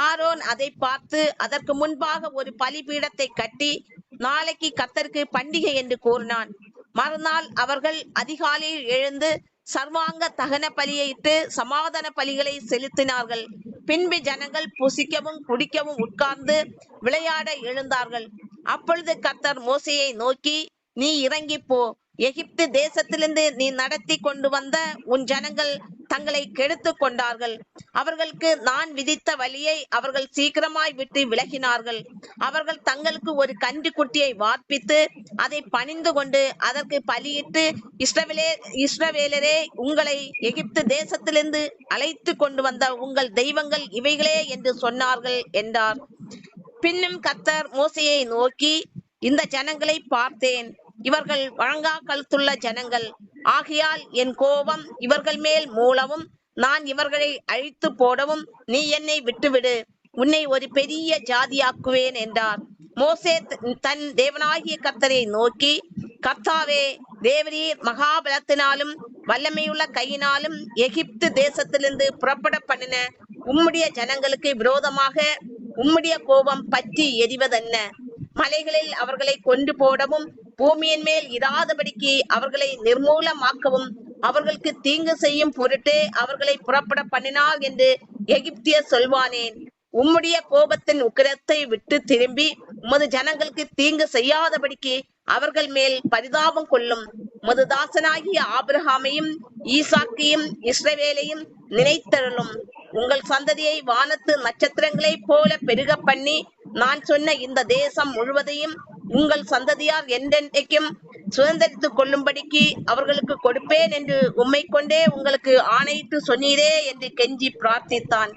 ஆரோன் அதை பார்த்து அதற்கு முன்பாக ஒரு பலிபீடத்தை கட்டி நாளைக்கு கர்த்தருக்கு பண்டிகை என்று கூறினான். மறுநாள் அவர்கள் அதிகாலையில் எழுந்து சர்வாங்க தகன பலியிட்டு சமாதான பலிகளை செலுத்தினார்கள். பின்பு ஜனங்கள் புசிக்கவும் குடிக்கவும் உட்கார்ந்து விளையாட எழுந்தார்கள். அப்பொழுது கர்த்தர் மோசேயை நோக்கி, நீ இறங்கி போ, எகிப்து தேசத்திலிருந்து நீ நடத்தி கொண்டு வந்த உன் ஜனங்கள் தங்களை கெடுத்து கொண்டார்கள். அவர்களுக்கு நான் விதித்த வழியை அவர்கள் சீக்கிரமாய் விட்டு விலகினார்கள். அவர்கள் தங்களுக்கு ஒரு கன்று குட்டியை வார்ப்பித்து அதை பணிந்து கொண்டு அதற்கு பலியிட்டு, இஸ்ரவேலரே, உங்களை எகிப்து தேசத்திலிருந்து அழைத்து கொண்டு வந்த உங்கள் தெய்வங்கள் இவைகளே என்று சொன்னார்கள் என்றார். பின்னும் கர்த்தர் மோசேயை நோக்கி, இந்த ஜனங்களை பார்த்தேன், இவர்கள் வழங்கா கழுத்துள்ள ஜனங்கள். ஆகையால் என் கோபம் இவர்கள் மேல் மூளவும் நான் இவர்களை அழித்து போடவும் நீ என்னை விட்டுவிடு, உன்னை ஒரு பெரிய ஜாதியாக்குவேன் என்றார். மோசே தன் தேவனாகிய கர்த்தரை நோக்கி, கர்த்தாவே, தேவரீர் மகாபலத்தினாலும் வல்லமையுள்ள கையினாலும் எகிப்து தேசத்திலிருந்து புறப்பட பண்ணின உம்முடைய ஜனங்களுக்கு விரோதமாக உம்முடைய கோபம் பற்றி எரிவதென்ன? மலைகளில் அவர்களை கொண்டு போடவும் பூமியின் மேல் இராதபடிக்கு அவர்களை நிர்மூலமாக்கவும் அவர்களுக்கு தீங்கு செய்யும் பொருட்டே அவர்களை புறப்பட பண்ணினார் என்று எகிப்தியர் சொல்வானேன்? உம்முடைய கோபத்தின் உக்கிரத்தை விட்டு திரும்பி உமது ஜனங்களுக்கு தீங்கு செய்யாதபடிக்கு அவர்கள் மேல் பரிதாபம் கொள்ளும். உமது தாசனாகிய ஆபிரகாமையும் ஈசாக்கையும் இஸ்ரவேலையும் நினைத்தருளும். உங்கள் சந்ததியை வானத்து நட்சத்திரங்களை போல பெருக பண்ணி நான் சொன்ன இந்த தேசம் முழுவதையும் உங்கள் சந்ததியார் என்றென்றைக்கும் சுதந்திரித்துக் கொள்ளும்படிக்கு அவர்களுக்கு கொடுப்பேன் என்று உம்மை கொண்டே உங்களுக்கு ஆணையிட்டு சொன்னீரே என்று கெஞ்சி பிரார்த்தித்தான்.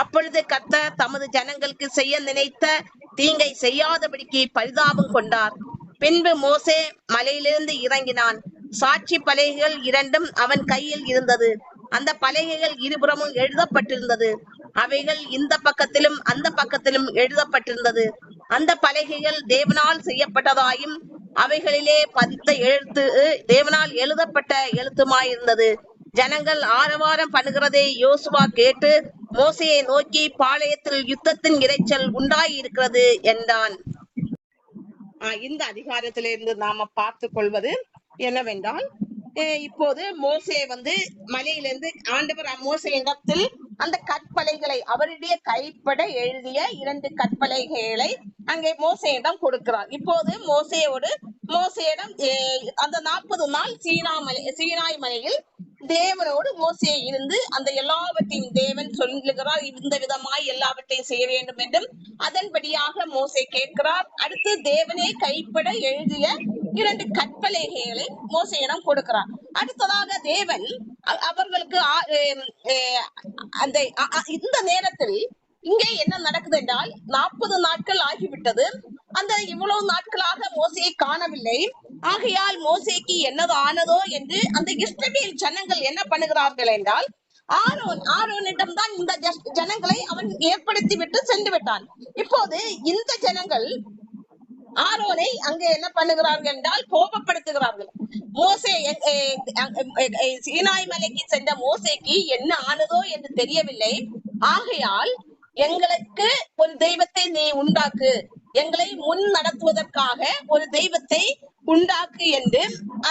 அப்பொழுது கர்த்தர் தமது ஜனங்களுக்கு செய்ய நினைத்த தீங்கை செய்யாதபடிக்கு பரிதாபம் கொண்டார். பின்பு மோசே மலையிலிருந்து இறங்கினான். சாட்சி பலகைகள் 2 அவன் கையில் இருந்தது. அந்த பலகைகள் இருபுறமும் எழுதப்பட்டிருந்தது. அவைகள் இந்த பக்கத்திலும் அந்த பக்கத்திலும் எழுதப்பட்டிருந்தது. அந்த பலகைகள் தேவனால் செய்யப்பட்டதாயும் அவைகளிலே பதித்த எழுத்து தேவனால் எழுதப்பட்ட எழுத்துமாயிருந்தது. ஜனங்கள் ஆரவாரம் பண்ணுகிறதை யோசுவா கேட்டு மோசையை நோக்கி, பாளையத்தில் யுத்தத்தின் இரைச்சல் உண்டாயிருக்கிறது என்றான். இந்த அதிகாரத்திலிருந்து நாம பார்த்து கொள்வது என்னவென்றால், இப்போது மோசே மலையிலிருந்து ஆண்டவர் மோசே இடத்தில் அந்த கற்பலைகளை, அவருடைய கைப்பட எழுதிய 2 கற்பலைகளை அங்கே மோசேயிடம் கொடுக்கிறார். இப்போது மோசேயிடம் அந்த 40 நாள் சீனாய் மலையில் தேவனோடு மோசே இருந்து அந்த எல்லாவற்றையும் தேவன் சொல்லுகிறார், இந்த விதமாய் எல்லாவற்றையும் செய்ய வேண்டும் என்றும் அதன்படியாக மோசே கேட்கிறார். அடுத்து தேவனே கைப்பட எழுதிய 2 கற்பலைகளை மோசேயிடம் கொடுக்கிறார். அடுத்ததாக தேவன் அவர்களுக்கு இந்த நேரத்தில் இங்கே என்ன நடக்குது என்றால், 40 நாட்கள் ஆகிவிட்டது. அந்த இவ்வளவு நாட்களாக மோசையை காணவில்லை. ஆகையால் மோசேக்கு என்னது ஆனதோ என்று அந்த இஸ்ரவேல் ஜனங்கள் என்ன பண்ணுகிறார்கள் என்றால், ஆரோனிடம் தான் இந்த ஜனங்களை அவன் ஏற்படுத்தி விட்டு சென்று விட்டான். இப்போது இந்த ஜனங்கள் ஆரோனை அங்கே என்ன பண்ணுகிறார்கள் என்றால் கோபப்படுத்துகிறார்கள். மோசே சீனாய் மலைக்கு சென்ற மோசேக்கு என்ன ஆனதோ என்று தெரியவில்லை. ஆகையால் எங்களுக்கு ஒரு தெய்வத்தை நீ உண்டாக்கு, எங்களை முன் நடத்துவதற்காக ஒரு தெய்வத்தை உண்டாக்கு என்று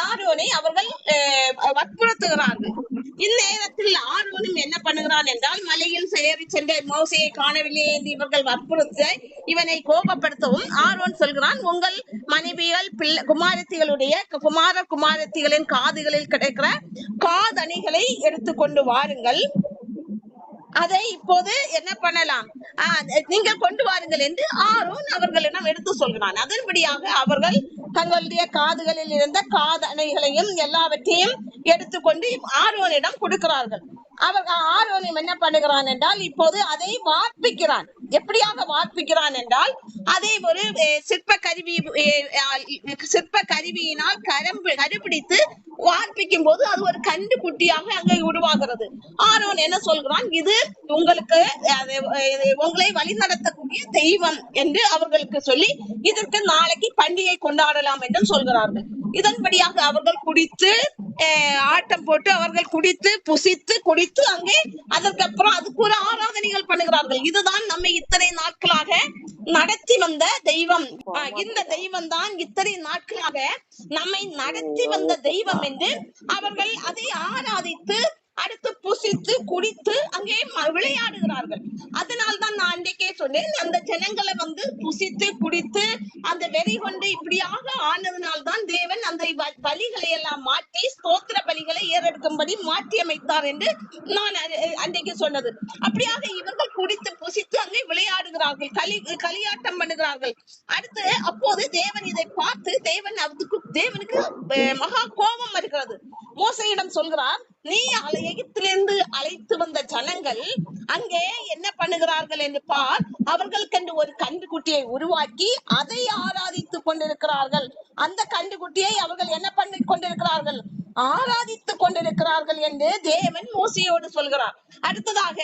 ஆரோனை அவர்கள் வற்புறுத்துகிறார்கள். இந்நேரத்தில் ஆரோனும் என்ன பண்ணுகிறான் என்றால், மலையில் ஏறி சென்ற மோசையை காணவில்லை என்று இவர்கள் வற்புறுத்த இவனை கோபப்படுத்தவும் ஆரோன் சொல்கிறான், உங்கள் மனைவிகள் குமாரத்திகளுடைய குமாரத்திகளின் காதுகளில் கிடைக்கிற காதணிகளை எடுத்துக்கொண்டு வாருங்கள், அதை இப்போது என்ன பண்ணலாம், நீங்கள் கொண்டு வாருங்கள் என்று ஆரோன் அவர்களிடம் எடுத்து சொல்கிறான். அதன்படியாக அவர்கள் தங்களுடைய காதுகளில் இருந்த காதணைகளையும் எல்லாவற்றையும் எடுத்துக்கொண்டு ஆரோனிடம் கொடுக்கிறார்கள். ஆரோனும் என்ன பண்ணுகிறான் என்றால், இப்போது அதை வார்ப்பிக்கிறான். எப்படியாக வார்ப்பிக்கிறான் என்றால், அதை ஒரு சிற்ப கருவியினால் கருப்பிடித்து வார்ப்பிக்கும் போது அது ஒரு கண்டு குட்டியாக அங்கே உருவாகிறது. ஆரோன் என்ன சொல்கிறான், இது உங்களுக்கு உங்களை வழிநடத்தக்கூடிய தெய்வம் என்று அவர்களுக்கு சொல்லி இதற்கு நாளைக்கு பண்டிகை கொண்டாடலாம் என்று சொல்கிறார்கள். இதன்படியாக அவர்கள் குடித்து ஆட்டம் போட்டு அவர்கள் குடித்து புசித்து குடித்து அங்கே அதற்கப்புறம் அதுக்கு ஒரு ஆராதனைகள் பண்ணுகிறார்கள். இதுதான் நம்மை இத்தனை நாட்களாக நடத்தி வந்த தெய்வம். இந்த தெய்வம் தான் இத்தனை நாட்களாக நம்மை நடத்தி வந்த தெய்வம் என்று அவர்கள் அதை ஆராதித்து அடுத்து புசித்து குடித்து அங்கே விளையாடுகிறார்கள். அதனால்தான் நான் அன்றைக்கே சொன்னேன், அந்த ஜனங்களை புசித்து குடித்து அந்த வெறி கொண்டு இப்படியாக ஆனதுனால்தான் தேவன் அந்த பலிகளை எல்லாம் மாற்றி ஸ்தோத்திர பலிகளை ஏறெடுக்கும்படி மாற்றி அமைத்தார் என்று நான் அன்றைக்கு சொன்னது. அப்படியாக இவர்கள் குடித்து புசித்து அங்கே விளையாடுகிறார்கள், களியாட்டம் பண்ணுகிறார்கள். அடுத்து அப்போது தேவன் இதை பார்த்து தேவனுக்கு மகா கோபம் வருகிறது. மோசையிடம் சொல்கிறார், நீ எகிப்திலிருந்து அழைத்து வந்த ஜனங்கள் அங்கே என்ன பண்ணுகிறார்கள் என்று பார், அவர்களுக்கென்று ஒரு கன்றுக்குட்டியை உருவாக்கி அதை ஆராதித்துக் கொண்டிருக்கிறார்கள். அந்த கன்றுக்குட்டியை அவர்கள் என்ன பண்ணி கொண்டிருக்கிறார்கள், ஆராதித்துக் கொண்டிருக்கிறார்கள் என்று தேவன் மோசையோடு சொல்கிறார். அடுத்ததாக,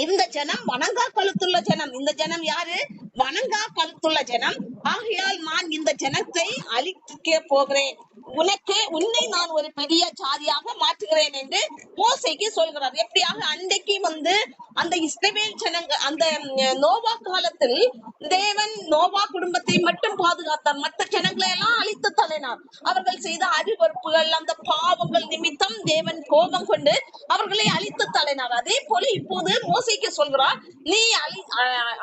இந்த ஜனம் வணங்கா கழுத்துள்ள ஜனம். இந்த ஜனம் யாரு? வணங்கா கழுத்துள்ள ஜனம். ஆகையால் நான் இந்த ஜனத்தை அழிக்க போகிறேன், உன்னை நான் ஒரு பெரிய ஜாதியாக மாற்றுகிறேன் என்று மோசைக்கு சொல்கிறார். எப்படியாக அன்றைக்கு அந்த இஸ்ரவேல் ஜனங்க அந்த நோவா காலத்தில் தேவன் நோவா குடும்பத்தை மட்டும் பாதுகாத்தார், மற்ற ஜனங்களை எல்லாம் அழித்து தள்ளினார். அவர்கள் செய்த அருவருப்புகள் அந்த பாவங்கள் நிமித்தம் தேவன் கோபம் கொண்டு அவர்களை அழித்து தள்ளினார். அதே போல இப்போது மோசைக்கு சொல்கிறார், நீ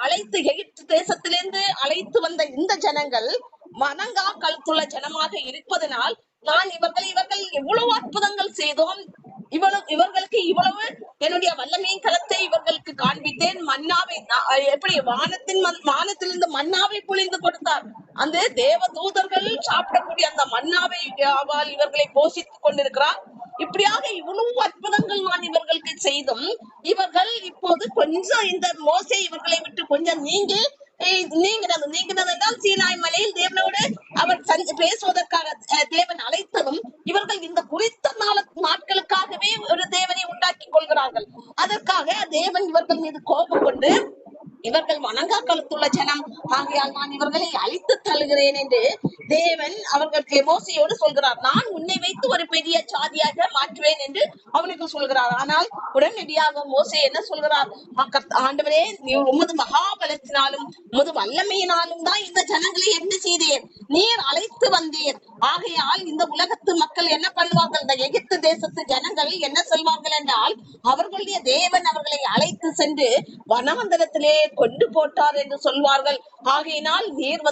அழைத்து எகிப்து தேசத்திலிருந்து அழைத்து வந்த இந்த ஜனங்கள் வணங்கா கழுத்துள்ள ஜனமாக இருப்பதனால் நான் இவர்கள் எவ்வளவு அற்புதங்கள் செய்தோம், இவர்களுக்கு இவ்வளவு என்னுடைய வல்லமையின் களத்தை இவர்களுக்கு காண்பித்தேன். மன்னாவை எப்படி வானத்திலிருந்து மன்னாவை பொழிந்து கொடுத்தார். அந்த தேவ தூதர்கள் சாப்பிடக்கூடிய அந்த மன்னாவை இவர்களை போஷித்துக் கொண்டிருக்கிறார். இப்படியாக இவ்வளவு அற்புதங்கள் நான் இவர்களுக்கு செய்தும் இவர்கள் இப்போது கொஞ்சம் இந்த மோசை இவர்களை விட்டு கொஞ்சம் நீங்கினது என்றால் சீனாய் மலையில் தேவனோடு அவர் பேசுவதற்காக தேவன் அழைத்ததும் இவர்கள் இந்த குறித்த நாட்களுக்காகவே ஒரு தேவனை உண்டாக்கி கொள்கிறார்கள். அதற்காக தேவன் இவர்கள் மீது கோபம் கொண்டு இவர்கள் வணங்கா கழுத்துள்ள ஜனம், ஆகையால் நான் இவர்களை அழித்து தள்ளுகிறேன் என்று தேவன் அவர்களுக்கு மோசையோடு சொல்கிறார். நான் உன்னை வைத்து ஒரு பெரிய சாதியாக மாற்றுவேன் என்று அவனுக்கு சொல்கிறார். ஆனால் உடனடியாக மோசே என்ன சொல்கிறார், ஆண்டவரே, நீ உமது மகாபலத்தினாலும் உமது வல்லமையினாலும் தான் இந்த ஜனங்களை என்ன செய்தேன், நீர் அழைத்து வந்தீர். ஆகையால் இந்த உலகத்து மக்கள் என்ன பண்ணுவார்கள், இந்த எகிப்து தேசத்து ஜனங்கள் என்ன சொல்வார்கள் என்றால், அவர்களுடைய தேவன் அவர்களை அழைத்து சென்று வனமண்டலத்திலே கொண்டு போட்டார் என்று சொல்வார்கள். ஆகையினால் நீர்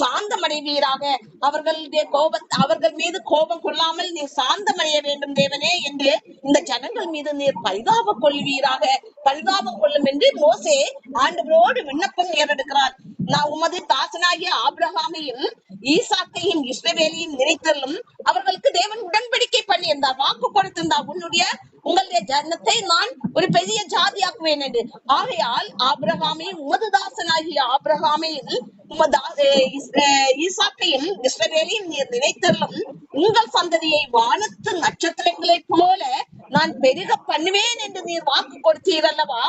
சாந்தமடைவீராக, அவர்கள் மீது கோபம் கொள்ளாமல் நீர் சாந்தமடைய வேண்டும் தேவனே என்று இந்த ஜனங்கள் மீது நீர் பரிதாபம் கொள்வீராக, பரிதாபம் கொள்ளும் என்று மோசே ஆண்டவரோடு விண்ணப்பம் ஏறெடுக்கிறார். நான் உமது தாசனாகிய ஆபிரகாமையும் ஈசாக்கையும் இஸ்ரவேலையும் நினைத்தலும் அவர்களுக்கு தேவன் உடன்படிக்கை பண்ணியிருந்தார், வாக்கு கொடுத்திருந்தார், உங்களுடைய ஜனத்தை நான் ஒரு பெரிய ஜாதியாக்குவேன் என்று. ஆகையால் ஆபிரகாமையும் உமது தாசனாகிய ஆபிரகாமையும் ஈசாக்கையும் இஸ்ரவேலையும் நீர் நினைத்தலும் உங்கள் சந்ததியை வானத்து நட்சத்திரங்களை போல நான் பெருக பண்ணுவேன் என்று நீர் வாக்கு கொடுத்தீர் அல்லவா,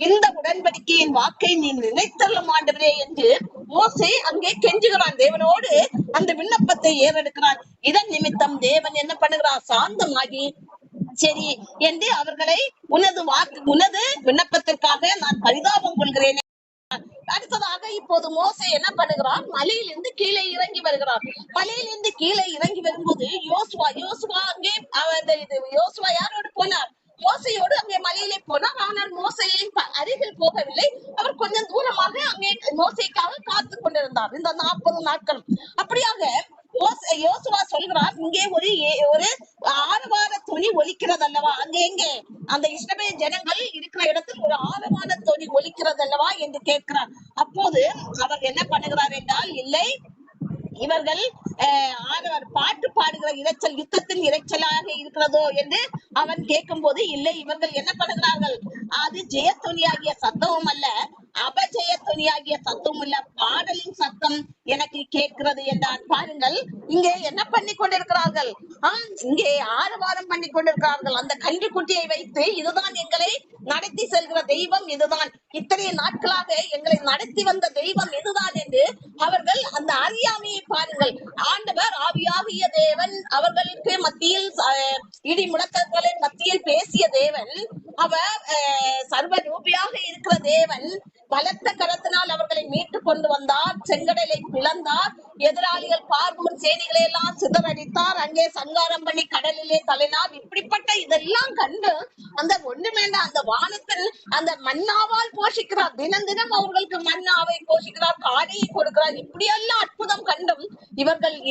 இந்த உடன்படிக்கையின் வாக்கை நீ நினைத்தல்லும் ஆண்டவரே என்று மோசே அங்கே கெஞ்சுகிறான். தேவனோடு அந்த விண்ணப்பத்தை ஏறெடுக்கிறான். இதன் நிமித்தம் தேவன் என்ன பண்ணுகிறார், சாந்தமாகி சரி என்று அவர்களை உனது விண்ணப்பத்திற்காக நான் பரிதாபம் கொள்கிறேன். அடுத்ததாக இப்போது மோசே என்ன பண்ணுகிறார்? மலையிலிருந்து கீழே இறங்கி வருகிறார். மலையிலிருந்து கீழே இறங்கி வரும்போது யோசுவா அங்கே யோசுவா யாரோடு போனார்? மோசையோடு அங்கே மலையிலே போனார். ஆனால் மோசையின் அருகில் போகவில்லை. அவர் கொஞ்சம் தூரமாக அங்கே மோசைக்காக காத்து கொண்டிருந்தார் இந்த 40 நாட்கள். அப்படியாக யோசுவா சொல்கிறார், இங்கே ஒரு ஆரவார துணி ஒலிக்கிறது அல்லவா? அங்கே எங்கே அந்த இஸ்ரவேல் ஜனங்கள் இருக்கிற இடத்தில் ஒரு ஆரவார துணி ஒலிக்கிறது அல்லவா என்று கேட்கிறார். அப்போது அவர் என்ன பண்ணுகிறார் என்றால், இல்லை, இவர்கள் பாட்டு பாடுகிற இரைச்சல் யுத்தத்தின் இரைச்சலாக இருக்கிறதோ என்று அவன் கேட்கும் போது, இல்லை, இவர்கள் என்ன பண்ணுகிறார்கள்? அது ஜெயத்துணியாகிய சத்தமும் அல்ல, அபஜய துணியாகிய சத்தமும் இல்ல, பாடலின் சத்தம் எனக்கு கேட்கிறது என்றான். பாருங்கள், இங்கே என்ன பண்ணி கொண்டிருக்கிறார்கள்? இங்கே ஆரவாரம் பண்ணி கொண்டிருக்கிறார்கள். அந்த கன்றுக்குட்டியை வைத்து, இதுதான் எங்களை நடத்தி செல்கிற தெய்வம், இதுதான் இத்தனை நாட்களாக எங்களை நடத்தி வந்த தெய்வம் இதுதான் என்று அவர்கள் அந்த அறியாமையை பாருங்கள். ஆண்டவர் ஆவியாகிய தேவன் அவர்களுக்கு மத்தியில் இடி முழக்கங்களின் மத்தியில் பேசிய தேவன், அவர் சர்வ ரூபியாக இருக்கிற தேவன். பலத்த கரத்தினால் அவர்களை மீட்டு கொண்டு வந்தார். செங்கடலை பிளந்தார். எதிராளிகள் பார்வோன் சேனைகளை எல்லாம் சிதறடித்தார். அங்கே சங்காரம் பண்ணி கடலிலே தள்ளினார். இப்படிப்பட்ட இதெல்லாம் கண்டு அந்த ஒன்றுமேண்ட அந்த வானத்தில் அந்த மன்னாவால் போஷிக்கிறார். தினம் தினம் அவர்களுக்கு மன்னாவை போஷிக்கிறார், காடியை கொடுக்கிறார். இப்படியெல்லாம் அற்புதம் கண்டும்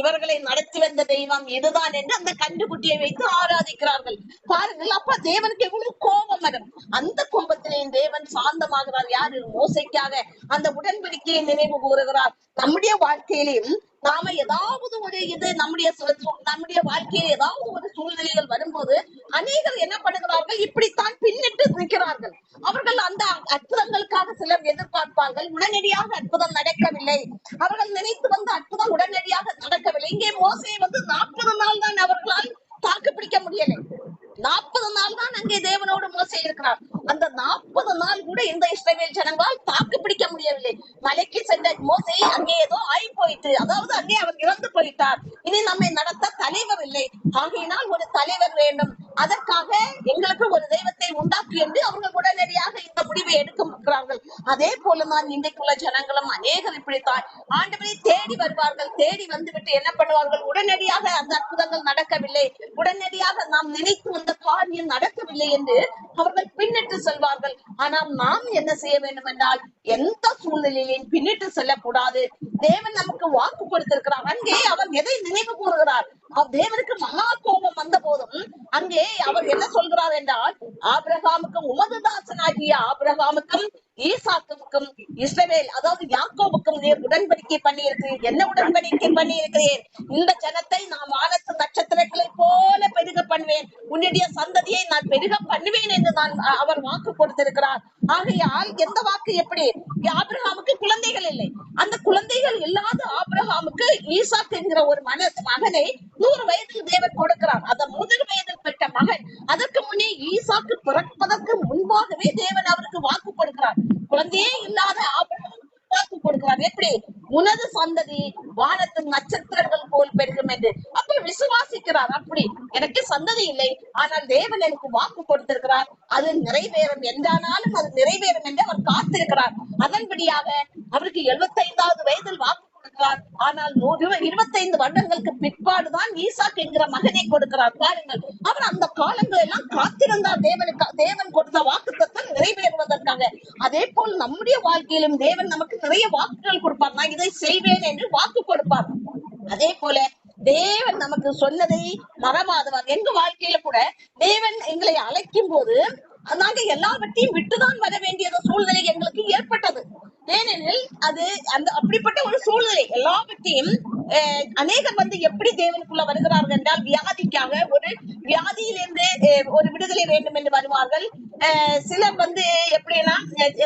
இவர்களை நடத்தி வந்த தெய்வம் இதுதான் என்று அந்த கண்டுகுட்டியை வைத்து ஆராதிக்கிறார்கள். பாருங்கள், அப்ப தேவனுக்கு எவ்வளவு கோபம் வரும். அந்த கோபத்திலே தேவன் சாந்தமாகிறார். யாரு? மோசைக்காக அந்த உடன்படிக்கையை நினைவு கூறுகிறார். நம்முடைய வாழ்க்கையிலும் நாம ஏதாவது ஒரு நம்முடைய வாழ்க்கையில் ஏதாவது ஒரு சூழ்நிலைகள் வரும்போது அநேகர் என்ன பண்ணுகிறார்கள்? இப்படித்தான் பின்னிட்டு நிற்கிறார்கள். அவர்கள் அந்த அற்புதங்களுக்காக சிலர் எதிர்பார்ப்பார்கள். உடனடியாக அற்புதம் நடக்கவில்லை. அவர்கள் நினைத்து வந்த அற்புதம் உடனடியாக நடக்கவில்லை. இங்கே மோசே 40 நாள் தான் அவர்களால் தாக்கு பிடிக்க முடியலை. 40 நாள் தான் அங்கே தேவனோடு மோசே இருக்கிறார். அந்த 40 நாள் கூட இந்த இஸ்ரவேல் ஜனங்களால் தாக்கு பிடிக்க முடியவில்லை. மலைக்கு சென்ற மோசே அங்கே ஏதோ ஆகி போயிட்டு, அதாவது அங்கே அவர் இறந்து போயிட்டார். இனி நம்மை நடத்த தலைவர் இல்லை, ஆகையினால் ஒரு தலைவர் வேண்டும், அதற்காக எங்களுக்கு ஒரு தெய்வத்தை உண்டாக்கு என்று அவர்கள் உடனடியாக இந்த முடிவை எடுக்கிறார்கள். அதே போலதான் இன்றைக்குள்ள ஜனங்களும் அநேகர் இப்படித்தான் ஆண்டவரை தேடி வருவார்கள். தேடி வந்துவிட்டு என்ன பண்ணுவார்கள்? உடனடியாக அந்த அற்புதங்கள் நடக்கவில்லை, உடனடியாக நாம் நினைத்து வந்த காரியம் நடக்கவில்லை என்று அவர்கள் பின்னிட்டு செல்வார்கள். ஆனால் நாம் என்ன செய்ய வேண்டும் என்றால், எந்த சூழ்நிலையிலும் பின்னிட்டு செல்லக்கூடாது. தேவன் நமக்கு வாக்கு கொடுத்திருக்கிறார். அங்கே அவர் எதை நினைவு கூறுகிறார்? தேவனுக்கு மகா கோபம் வந்த போதும் அங்கே அவர் என்ன சொல்கிறார் என்றால், ஆபிரகாமுக்கும் உமது தாசனாகிய ஆபிரகாமுக்கும் ஈசாக்குக்கும் இஸ்ரவேல் அதாவது யாக்கோபுக்கும் நீர் உடன்படிக்கை பண்ணி இருக்கிறீர். என்ன உடன்படிக்கை பண்ணி இருக்கிறேன்? இந்த ஜனத்தை நான் வானத்து நட்சத்திரங்களை போல பெருக பண்ணுவேன், உன்னுடைய சந்ததியை நான் பெருக பண்ணுவேன் என்று அவர் வாக்கு கொடுத்திருக்கிறார். ஆகையால் எந்த வாக்கு? எப்படி? ஆபிரகாமுக்கு குழந்தைகள் இல்லை. அந்த குழந்தைகள் இல்லாத ஆபிரகாமுக்கு ஈசாக்கு என்கிற ஒரு மகனை 100 வயதில் தேவன் கொடுக்கிறார். அந்த 100 வயதில் பெற்ற மகன், அதற்கு முன்னே ஈசாக்கு பிறப்பதற்கு முன்பாகவே தேவன் அவருக்கு வாக்கு கொடுக்கிறார். குழந்தையே இல்லாத ஆபிரகாமுக்கு வாக்கு கொடுக்கிறார். எப்படி? உனது சந்ததி வானத்து நட்சத்திரங்கள் போல் பெருகும் என்று. அப்ப விசுவாசிக்கிறார். அப்படி எனக்கு சந்ததி இல்லை, ஆனால் தேவன் எனக்கு வாக்கு கொடுத்திருக்கிறார், அது நிறைவேறும் என்றானாலும் அது நிறைவேறும் என்று அவர் காத்திருக்கிறார். அதன்படியாக அவருக்கு 75வது வயதில் வாக்கு கொடுக்கிறார். ஆனால் 25 வருடங்களுக்கு பிற்பாடுதான் ஈசாக் என்கிற மகனை கொடுக்கிறார். பாருங்கள், அவர் அந்த காலங்கள் எல்லாம் காத்திருந்தார் தேவன் கொடுத்த வாக்குத்தத்தம் நிறைவேறுவதற்காக. அதே போல் நம்முடைய வாழ்க்கையிலும் தேவன் நமக்கு நிறைய வாக்குகள் கொடுப்பார். நான் இதை செய்வேன் என்று வாக்கு கொடுப்பார். அதே போல தேவன் நமக்கு சொன்னதை மறவாதவர். எங்க வாழ்க்கையில கூட தேவன் எங்களை அழைக்கும் போது நாங்க எல்லாவற்றையும் விட்டுதான் வர வேண்டியது சூழ்நிலை எங்களுக்கு ஏற்பட்டது. ஏனெனில் அது அப்படிப்பட்ட ஒரு சூழ்நிலை. எல்லாவற்றையும் அநேகர் எப்படி தேவனுக்குள்ள வருகிறார்கள் என்றால், வியாதிக்காக, ஒரு வியாதியிலிருந்து ஒரு விடுதலை வேண்டும் என்று வருவார்கள். சிலர் எப்படின்னா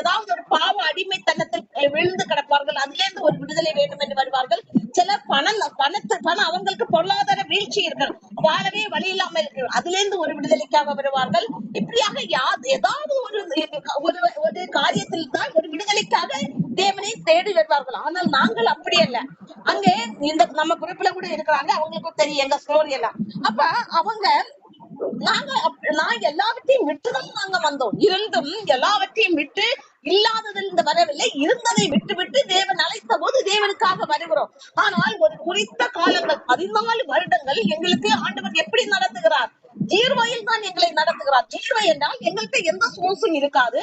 ஏதாவது ஒரு பாவ அடிமைத்தனத்தில் விழுந்து கிடப்பார்கள், அதுல இருந்து ஒரு விடுதலை வேண்டும் என்று வருவார்கள். சிலர் பணம் அவங்களுக்கு பொருளாதார வீழ்ச்சி இருக்கு, வாழவே வழி இல்லாம இருக்கு, அதுல இருந்து ஒரு விடுதலைக்காக வருவார்கள். இப்படியாக ஏதாவது ஒரு காரியத்தில் தான் ஒரு விடுதலைக்காக தேவனை தேடி வருவார்கள். ஆனால் நாங்கள் அப்படி அல்ல. அங்கே இந்த நம்ம குரூப்ல கூட இருக்கிறாங்க, அவங்களுக்கும் தெரியும் எங்க ஸ்டோரி எல்லாம். அப்ப அவங்க நான் எல்லாவற்றையும் விட்டுதான் நாங்க வந்தோம். இருந்தும் எல்லாவற்றையும் விட்டு இல்லாததிலிருந்து வரவில்லை, இருந்ததை விட்டு விட்டு தேவன் அழைத்த போது தேவனுக்காக வருகிறோம். ஆனால் ஒரு குறித்த காலங்கள் 14 வருடங்கள் எங்களுக்கு ஆண்டவர் எப்படி நடத்துகிறார்? ஜீர்வையில் தான் எங்களை நடத்துகிறார். ஜீர்வை என்றால் எங்கள்கிட்ட எந்த சோர்ஸும் இருக்காது,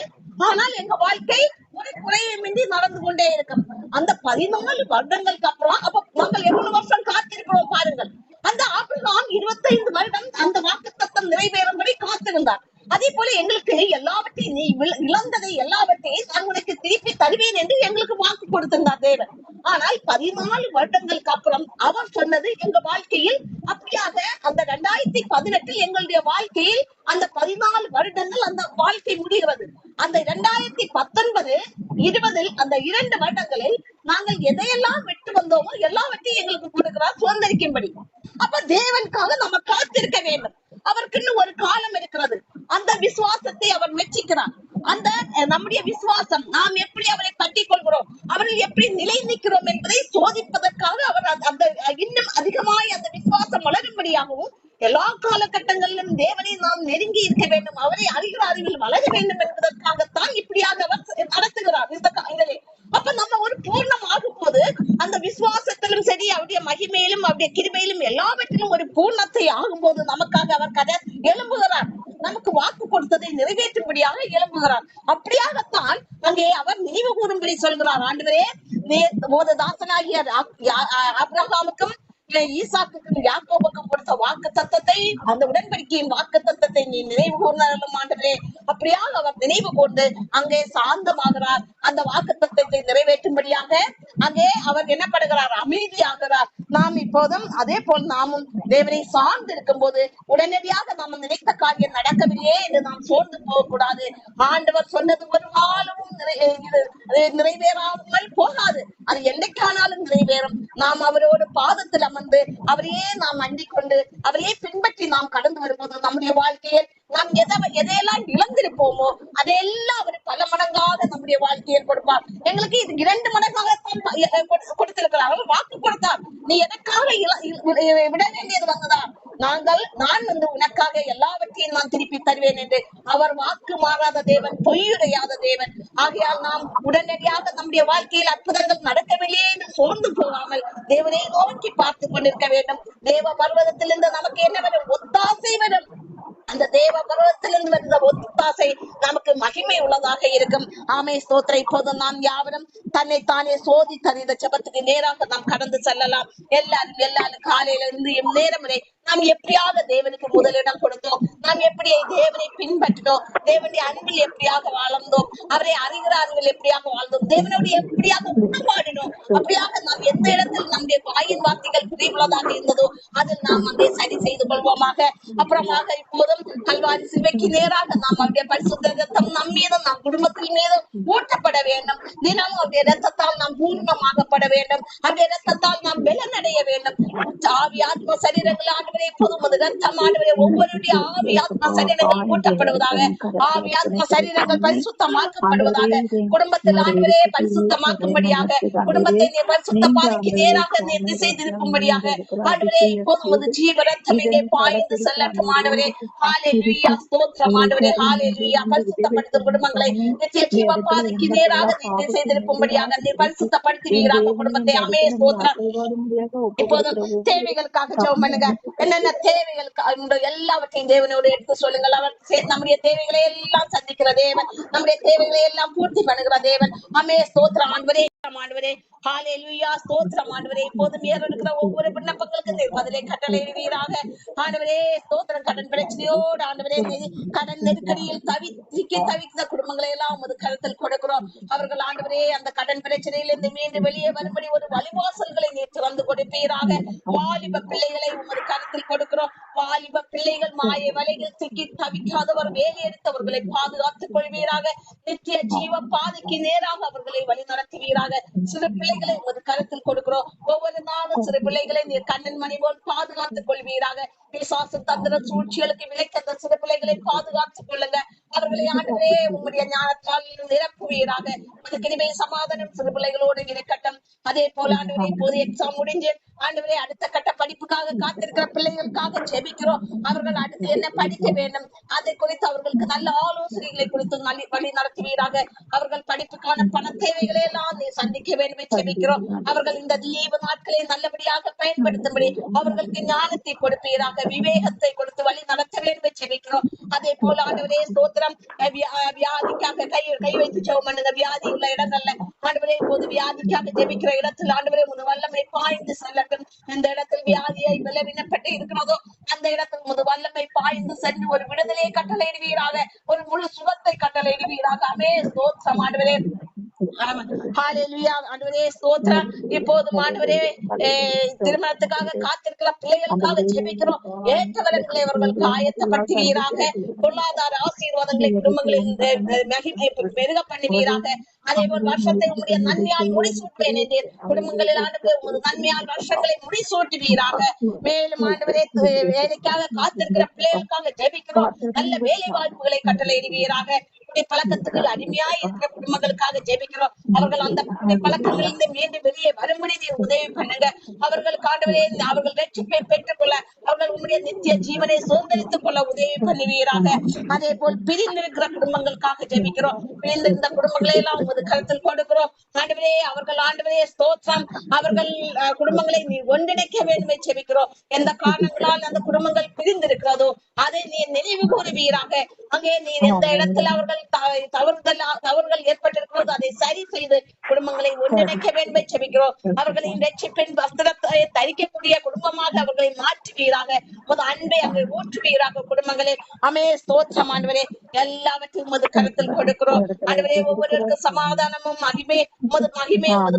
ஆனால் எங்க வாழ்க்கை ஒரு குறையுமின்றி நடந்து கொண்டே இருக்கும். அந்த 14 வருடங்களுக்கு அப்புறம் அப்ப நாங்கள் எவ்வளவு வருஷம் காத்திருக்கிறோம் பாருங்கள். அந்த ஆபிரகாம் 25 வருடம் அந்த வாக்குத்தத்தம் நிறைவேறும்படி காத்திருந்தார். அதே போல எங்களுக்கு எல்லாவற்றையும் நீ இழந்ததை எல்லாவற்றையும் நான் உனக்கு திருப்பி தருவேன் என்று எங்களுக்கு வாக்கு கொடுத்திருந்தார் தேவன். ஆனால் 14 வருடங்களுக்கு அப்புறம் அவர் சொன்னது எங்க வாழ்க்கையில் அப்படியாக அந்த 2018 எங்களுடைய வாழ்க்கையில் அந்த 14 வருடங்கள் அந்த வாழ்க்கை முடிகிறது. அந்த 2019, 20 அந்த 2 வருடங்களில் நாங்கள் எதையெல்லாம் விட்டு வந்தோமோ எல்லாவற்றையும் எங்களுக்கு கொடுக்கிறார் சுதந்திரிக்கும்படி. அப்ப தேவனுக்காக நம்ம காத்திருக்க வேண்டும். அவருக்கு ஒரு காலம் இருக்கிறது. அந்த விசுவாசத்தை அவர் மெச்சிக்கிறார். அந்த நம்முடைய விசுவாசம் நாம் எப்படி அவரை கட்டிக் கொள்கிறோம், அவரில் எப்படி நிலை நிற்கிறோம் என்பதை சோதிப்பதற்காக அவர் அந்த இன்னும் அதிகமாய் அந்த விசுவாசம் வளரும்படியாகவும் எல்லா காலகட்டங்களிலும் தேவனை நாம் நெருங்கி இருக்க வேண்டும், அவரை அறிகிற அறிவில் வளர வேண்டும் என்பதற்காகத்தான் இப்படியாக அவர் நடத்துகிறார் இந்த இதிலே. அப்ப நம்ம ஒரு பூர்ணம் ஆகும் போது அந்த விசுவாசத்திலும் சரி, அவருடைய மகிமையிலும் அவருடைய கிருபையிலும் எல்லாவற்றிலும் ஒரு பூர்ணத்தை ஆகும் போது நமக்காக அவர் கதை எழும்புகிறார். நமக்கு வாக்கு கொடுத்ததை நிறைவேற்றும்படியாக எழும்புகிறார். அப்படியாகத்தான் அங்கே அவர் நினைவு கூறும்படி சொல்கிறார். ஆண்டவரே, உமது தாசனாகிய ஆபிரகாமுக்கும் ஈசாக்குக்கும் யாக்கோபுக்கும் கொடுத்த வாக்கு தத்தத்தை, அந்த உடன்படிக்கையின் வாக்கு தத்தத்தை நீ நினைவு கூர்ந்தாலும் ஆண்டவரே, அப்படியாக அவர் நினைவு கூர்ந்து அங்கே சாந்தமாகிறார். அந்த வாக்கு தத்தத்தை நிறைவேற்றும்படியாக அங்கே அவர் என்னப்படுகிறார்? அமைதியாகிறார். நாம் இப்போதும் அதே போல் நாமும் தேவனை சார்ந்து இருக்கும் போது உடனடியாக நாம் நினைத்த காரியம் நடக்கவில்லையே என்று நாம் சோர்ந்து போகக்கூடாது. ஆண்டவர் சொன்னது ஒரு காலமும் நிறைவேறாமல் போகாது. அது என்னைக்கானாலும் நிறைவேறும். நாம் அவரோடு பாதத்தில் அமர்ந்து அவரையே நாம் அண்டிக் கொண்டு அவரையே பின்பற்றி நாம் கடந்து வரும்போது நம்முடைய வாழ்க்கையில் நாம் எதையெல்லாம் இழந்திருப்போமோ அதையெல்லாம் அவர் பல மடங்காக நம்முடைய வாழ்க்கையில் கொடுப்பார். எங்களுக்கு இது 2 மடங்காகத்தான் கொடுத்திருக்கிறார். அவர் வாக்கு கொடுத்தார், நீ எனக்காக விட வேண்டியது வந்ததா, நான் உனக்காக எல்லாவற்றையும் நான் திருப்பி தருவேன் என்று. அவர் வாக்கு மாறாத தேவன், பொய்யுரையாத தேவன். ஆகையால் நாம் உடனடியாக நம்முடைய வாழ்க்கையில் அற்புதங்கள் நடக்கவில்லையே என்று சோர்ந்து போகாமல் தேவனை நோக்கி பார்த்து கொண்டிருக்க வேண்டும். தேவ பர்வதத்திலிருந்து நமக்கு என்ன வரும்? ஒத்தாசை வரும். அந்த தேவ பருவத்திலிருந்து வருகிற ஒத்தாசை நமக்கு மகிமை உள்ளதாக இருக்கும். ஆமே ஸ்தோத்திரம். இப்போது நாம் யாவரும் தன்னை தானே சோதித்து இந்த ஜெபத்துக்கு நேராக நாம் கடந்து செல்லலாம். எல்லாரும் காலையில இருந்து நேரம் வரை நாம் எப்படியாக தேவனுக்கு முதலிடம் கொடுத்தோம், நாம் எப்படி தேவனை பின்பற்றினோம், தேவனுடைய அன்பில் எப்படியாக வாழ்ந்தோம், அவரை அறிகிற அறிவில் எப்படியாக வாழ்ந்தோம், தேவனுடைய எப்படியாக உணவாடினோம், அப்படியாக நாம் எந்த இடத்தில் நம்முடைய வாயின் வார்த்தைகள் புரிவுள்ளதாக இருந்ததோ அதில் நாம் அங்கே சரி செய்து கொள்வோமாக. அப்புறமாக இப்போதும் கல்வாரி சிலுவைக்கு நேராக நாம் அவருடைய பரிசுத்த ரத்தம் நம் மீதும் நம் குடும்பத்தின் மீதும் ஊட்டப்பட வேண்டும். தினமும் அவருடைய ரத்தத்தால் நாம் பூர்ணமாகப்பட வேண்டும். அவருடைய ரத்தத்தால் நாம் பலனடைய வேண்டும். ஆவி ஆத்ம சரீரங்கள் ஆண்டவரே, இப்போதும் ரத்தம் ஆண்டவரே ஒவ்வொருடைய ஆவி ஆத்ம சரீரங்கள் ஊட்டப்படுவதாக. ஆவி ஆத்ம சரீரங்கள் பரிசுத்தமாக்கப்படுவதாக. குடும்பத்தில் ஆண்டவரே பரிசுத்தமாக்கும்படியாக, குடும்பத்தை நீ பரிசுத்த பாதைக்கு நேராக நீ திசை திருப்பும்படியாக ஆண்டவரே, இப்போதும் ஜீவ ரத்தம் இங்கே பாய்ந்து செல்லட்டும் ஆண்டவரே. ஹalleluya, ஸ்தோத்திரம் ஆண்டவரே, ஹalleluya. பரிசுத்தப்படுத்தும் குடும்பங்களை நித்திய ஜீவ பாதைக்கு நேராக நீ திசை திருப்பும்படியாக நீ பரிசுத்தப்படுத்துவீராக குடும்பத்தை. ஆமே ஸ்தோத்திரம். இப்போதும் தேவைகளுக்காக ஜெபம் பண்ணுங்க. என்னென்ன தேவைகளுக்கு எல்லாவற்றையும் தேவனோடு எடுத்து சொல்லுங்கள். அவர் நம்முடைய தேவைகளை எல்லாம் சந்திக்கிற தேவன், நம்முடைய தேவைகளை எல்லாம் பூர்த்தி பண்ணுகிற தேவன். ஆமே ஸ்தோத்திரம் ஆண்டவரே, ஆண்டவரே, ஹalleluya, ஸ்தோத்திரம் ஆண்டவரே. இப்போதும் ஏறெடுக்கிற ஒவ்வொரு விண்ணப்பங்களுக்கு பதிலை கட்டளையிடுவீராக ஆண்டவரே. ஸ்தோத்திரம். கடன் பிரச்சனையோடு ஆண்டவரே, கடன் நெருக்கடியில் தவிக்கிற குடும்பங்களை எல்லாம் உமது கருத்தில் கொடுக்கிறோம். அவர்கள் ஆண்டவரே அந்த கடன் பிரச்சனையிலிருந்து மீண்டும் வெளியே வரும்படி ஒரு வழிவாசல்களை நீ திறந்து கொடுப்பீராக. வாலிப பிள்ளைகளை உமது கருத்தில் கொடுக்கிறோம். வாலிப பிள்ளைகள் மாய வலைகள் சிக்கி தவிக்காதவர், வேலையெடுத்தவர்களை பாதுகாத்துக் கொள்வீராக. நித்திய ஜீவ பாதைக்கு நேராக அவர்களை வழி நடத்துவீராக. சிறு பிள்ளைகளை உமது கருத்தில் கொடுக்கிறோம். ஒவ்வொரு நாளும் சிறு பிள்ளைகளை நீர் கண்ணன் மணி போல் பாதுகாத்துக் கொள்வீராக. பிசாசு தந்திர சூழ்ச்சிகளுக்கு விலைக்கந்த சிறு பிள்ளைகளை பாதுகாத்துக் கொள்ளுங்க. அவர்களை ஆண்டவரே உம்முடைய ஞானத்தால் நிரப்புவீராக. உமது கிருபை சமாதானம் சிறு பிள்ளைகளோடு இருக்கட்டும். அதே போல ஆண்டவரே இப்போது எக்ஸாம் முடிஞ்சு ஆண்டவரே அடுத்த கட்ட படிப்புக்காக காத்திருக்கிற பிள்ளைகளுக்காக ஜெபிக்கிறோம். அவர்கள் அடுத்து என்ன படிக்க வேண்டும் அதை குறித்து அவர்களுக்கு நல்ல ஆலோசனைகளை கொடுத்து வழி நடத்துவீராக. அவர்கள் படிப்புக்கான பண தேவைகளை எல்லாம் நீ சந்திக்க வேண்டும் ஜெபிக்கிறோம். அவர்கள் இந்த லீவு நாட்களை நல்லபடியாக பயன்படுத்தும்படி அவர்களுக்கு ஞானத்தை கொடுப்பீராக, விவேகத்தை கொடுத்து வழி நடத்த வேண்டும் ஜெபிக்கிறோம். அதே போல ஆண்டவரே ஸ்தோத்திரம், வியாதிக்காக கை வைத்து ஜெபம் பண்ணுங்க. வியாதி உள்ள இடங்கள்ல ஆண்டவரே இப்போது வியாதிக்காக ஜெபிக்கிற இடத்தில் ஆண்டவரே உமது வல்லமை பாய்ந்து செல்லட்டும். இந்த இடத்தில் வியாதியை விளைவினப்பட்டு இருக்கிறதோ அந்த இடத்தில் உமது வல்லமை பாய்ந்து சென்று ஒரு விடுதலையை கட்டளையிடுவீராக, ஒரு முழு சுகத்தை கட்டளையிடுவீராக. அமே ஸ்தோத்திரம் ஆண்டவரே. ஹல்லேலூயா ஆண்டவரே ஸ்தோத்திரம். இப்போது ஆண்டவரே திருமணத்துக்காக காத்திருக்கிற பிள்ளைகளுக்காக ஜெபிக்கிறோம். ஏற்றவர்களை அவர்களுக்கு ஆயத்தப்படுத்துவீராக. பொருளாதார ஆசீர்வாதங்களை குடும்பங்களில் பெருக பண்ணுவீராக. அதே போல் வருஷத்தை உங்களுடைய நன்மையால் முடிசூட்டுவேன் என்றேன். குடும்பங்களில் ஆண்டவரே உமது நன்மையால் வருஷங்களை முடிசூட்டுவீராக. மேலும் ஆண்டவரே வேலைக்காக காத்திருக்கிற பிள்ளைகளுக்காக ஜெபிக்கிறோம். நல்ல வேலை வாய்ப்புகளை கட்டளையிடுவீராக. பழக்கத்துக்கு அடிமையாய் இருக்கிற குடும்பங்களுக்காக ஜெபிக்கிறோம். அவர்கள் அந்த பழக்கங்களிலிருந்து மீண்டும் வெளியே வரும்படி உதவி பண்ணுங்க. அவர்களுக்கு ஆண்டவரே அவர்கள் ரட்சிப்பை பெற்றுக் கொள்ள, அவர்கள் உங்களுடைய நித்திய ஜீவனை சுதந்திரித்துக் கொள்ள உதவி பண்ணுவீராக. அதே போல் பிரிந்திருக்கிற குடும்பங்களுக்காக ஜெபிக்கிறோம். பிரிந்திருந்த குடும்பங்களை எல்லாம் உமது கருத்தில் கொடுக்கிறோம். ஆண்டவரே அவர்கள் ஆண்டவரே ஸ்தோத்திரம், அவர்கள் குடும்பங்களை நீ ஒன்றிணைக்க வேண்டும் ஜெபிக்கிறோம். எந்த காரணங்களால் அந்த குடும்பங்கள் பிரிந்திருக்கிறதோ அதை நீ நினைவு கூறுவீராக. அங்கே நீ எந்த இடத்துல அவர்கள் தவறுகள் ஏற்பட்டிருக்கிறதோ அதை சரி செய்து குடும்பங்களை ஒன்றிணைக்க வேண்டும் ஜெபிக்கிறோம். அவர்களின் ரட்சிப்பின் வஸ்திரத்தை தரிக்கக்கூடிய குடும்பமாக அவர்களை மாற்றுவீராக. உமது அன்பை அங்கே ஊற்றுவீராக குடும்பங்களில். அமே ஸ்தோத்திரம் ஆண்டவரே, எல்லாவற்றையும் உமது கருத்தில் கொடுக்கிறோம். ஆண்டவரே ஒவ்வொருவருக்கும் சமாதானமும் மகிமை உமது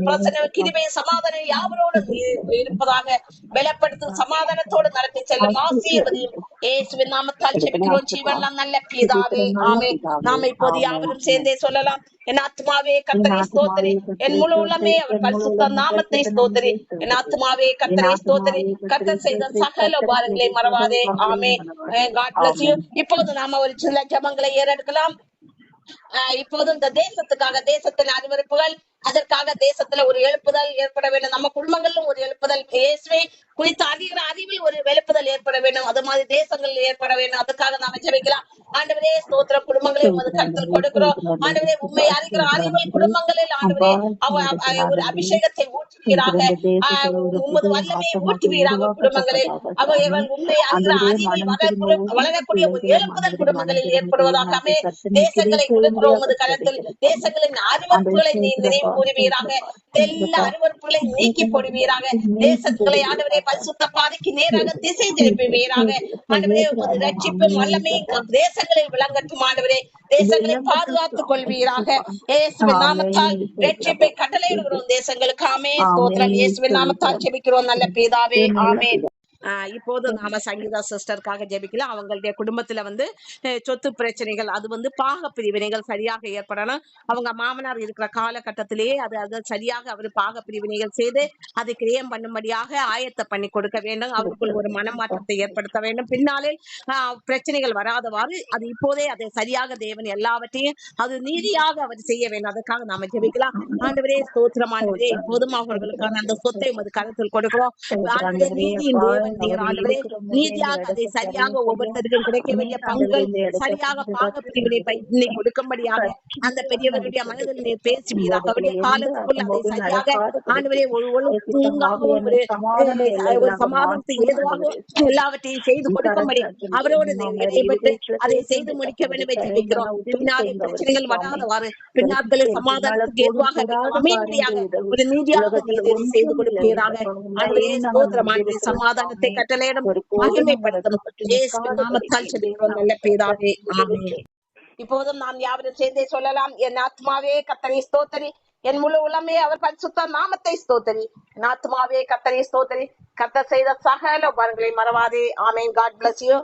பிரசன்ன கிருபை சமாதானம் யாவரோடும் இருப்பதாக. பலப்படுத்தும் சமாதானத்தோடு நடத்தி செல்லும் ஆசீர்வதியும் இயேசுவின் நாமத்தால் ஜெபிக்கிறோம் ஜீவன்லாம் நல்ல பிதாவே, ஆமே. நாம இப்போது யாவரும் சேர்ந்தே சொல்லலாம். என் ஆத்மாவே கர்த்தரை ஸ்தோத்திரி, என் முழு உள்ளமே அவர் பரிசுத்த நாமத்தை ஸ்தோத்திரி. என் ஆத்மாவே கர்த்தரை ஸ்தோத்திரி, கர்த்தர் செய்த சகல உபகாரங்களை மறவாதே. ஆமே. God bless you. இப்போது நாம ஒரு சில ஜெபங்களை ஏறெடுக்கலாம். இப்போது இந்த தேசத்துக்காக, தேசத்தின் அறிவிப்புகள், அதற்காக தேசத்துல ஒரு எழுப்புதல் ஏற்பட வேண்டும். நம்ம குடும்பங்களிலும் ஒரு எழுப்புதல், இயேசுவை குறித்து அறிகிற அறிவில் ஒரு எழுப்புதல் ஏற்பட வேண்டும். அது மாதிரி தேசங்களில் ஏற்பட வேண்டும். அதுக்காக நாம ஜெபிக்கலாம். ஆண்டவரே ஸ்தோத்திர, குடும்பங்களை உமது கருத்தில் கொடுக்கிறோம். ஆண்டவரே உண்மை அறிகிற அறிவில் குடும்பங்களில் ஆண்டவரே ஒரு அபிஷேகத்தை ஊற்றுவீராக, உமது வல்லமையை ஊற்றுவீராக குடும்பங்களில். அவர்கள் உண்மை அறிகிற அறிவை வளரக்கூடிய ஒரு எழுப்புதல் குடும்பங்களில் ஏற்படுவதாக. தேசங்களை கொடுக்கிறோம் உமது கருத்தில். தேசங்களின் அறிவிப்புகளை நீ நினைவு கூறுவீராக. எல்லா அறிவிப்புகளை நீக்கி போடுவீராக. தேசங்களை ஆண்டவரே பரிசுத்த பாதைக்கு நேராக திசை திருப்புவீராக. ஆண்டவரே உமது ரட்சிப்பும் வல்லமையும் தேசங்களில் விளங்கட்டும். ஆண்டவரே தேசங்களை பாதுகாத்துக் கொள்வீராக. இயேசுவின் நாமத்தால் ரட்சிப்பை கட்டளையிடுகிறோம் தேசங்களுக்கு. ஆமே ஸ்தோத்திரம். இயேசுவின் நாமத்தால் ஜெபிக்கிறோம் நல்ல பிதாவே, ஆமே. இப்போது நாம சங்கீதா சிஸ்டருக்காக ஜெபிக்கலாம். அவங்களுடைய குடும்பத்துல சொத்து பிரச்சனைகள், அது பாக பிரிவினைகள் சரியாக ஏற்படணும். அவங்க மாமனார் இருக்கிற காலகட்டத்திலேயே அது சரியாக அவர் பாக பிரிவினைகள் செய்து அதை கிரியம் பண்ணும்படியாக ஆயத்த பண்ணி கொடுக்க வேண்டும். அவருக்குள் ஒரு மனமாற்றத்தை ஏற்படுத்த வேண்டும். பின்னாலே பிரச்சனைகள் வராதவாறு அது இப்போதே அதை சரியாக தேவன் எல்லாவற்றையும் அது நீதியாக அவர் செய்ய வேண்டும். அதற்காக நாம ஜெபிக்கலாம். ஆண்டவரே ஸ்தோத்திரம். ஆண்டவரே இப்போதும் அவர்களுக்கான அந்த சொத்தை உமது கருத்தில் கொடுக்கிறோம். நீதியின் தேவன் நீதியாக அதை சரியாக ஒவ்வொருத்தருக்கும் கிடைக்க வேண்டிய பங்குகள் சரியாக பாக பிரிவினை கொடுக்கும்படியாக அந்த பெரியவர்களுடைய மனதில் பேசுவீராக. அவருடைய காலத்துக்குள் அதை சரியாக ஆண்டவரே ஒழுங்காகவும் ஒரு சமாதானத்தை ஏதுவாகவும் எல்லாவற்றையும் செய்து கொடுக்கும்படி அவரோடு இடைப்பட்டு அதை செய்து முடிக்க வேண்டும் என்று ஜெபிக்கிறோம். பின்னாலே பிரச்சனைகள் வராதவாறு, பின்னாட்களில் சமாதானத்துக்கு ஏதுவாக அமைதியாக ஒரு நீதியாக செய்து கொடுப்பீராக. ஆண்டவரே ஸ்தோத்திரம். ஆண்டவரே சமாதான கட்டளையிடம் மகிமைப்படுத்தும் இயேசுவின் நாமத்தால் ஜெபிக்கிறோம் நல்ல பிதாவே, ஆமென். இப்போதும் நாம் யாவரும் சேர்ந்தே சொல்லலாம். என் ஆத்மாவே கர்த்தரை ஸ்தோத்திரி, என் முழு உள்ளமே அவர் பரிசுத்த நாமத்தை ஸ்தோத்திரி. என் ஆத்மாவே கர்த்தரை ஸ்தோத்திரி, கர்த்தர் செய்த சகல உபகாரங்களை மறவாதே. ஆமென். God bless you.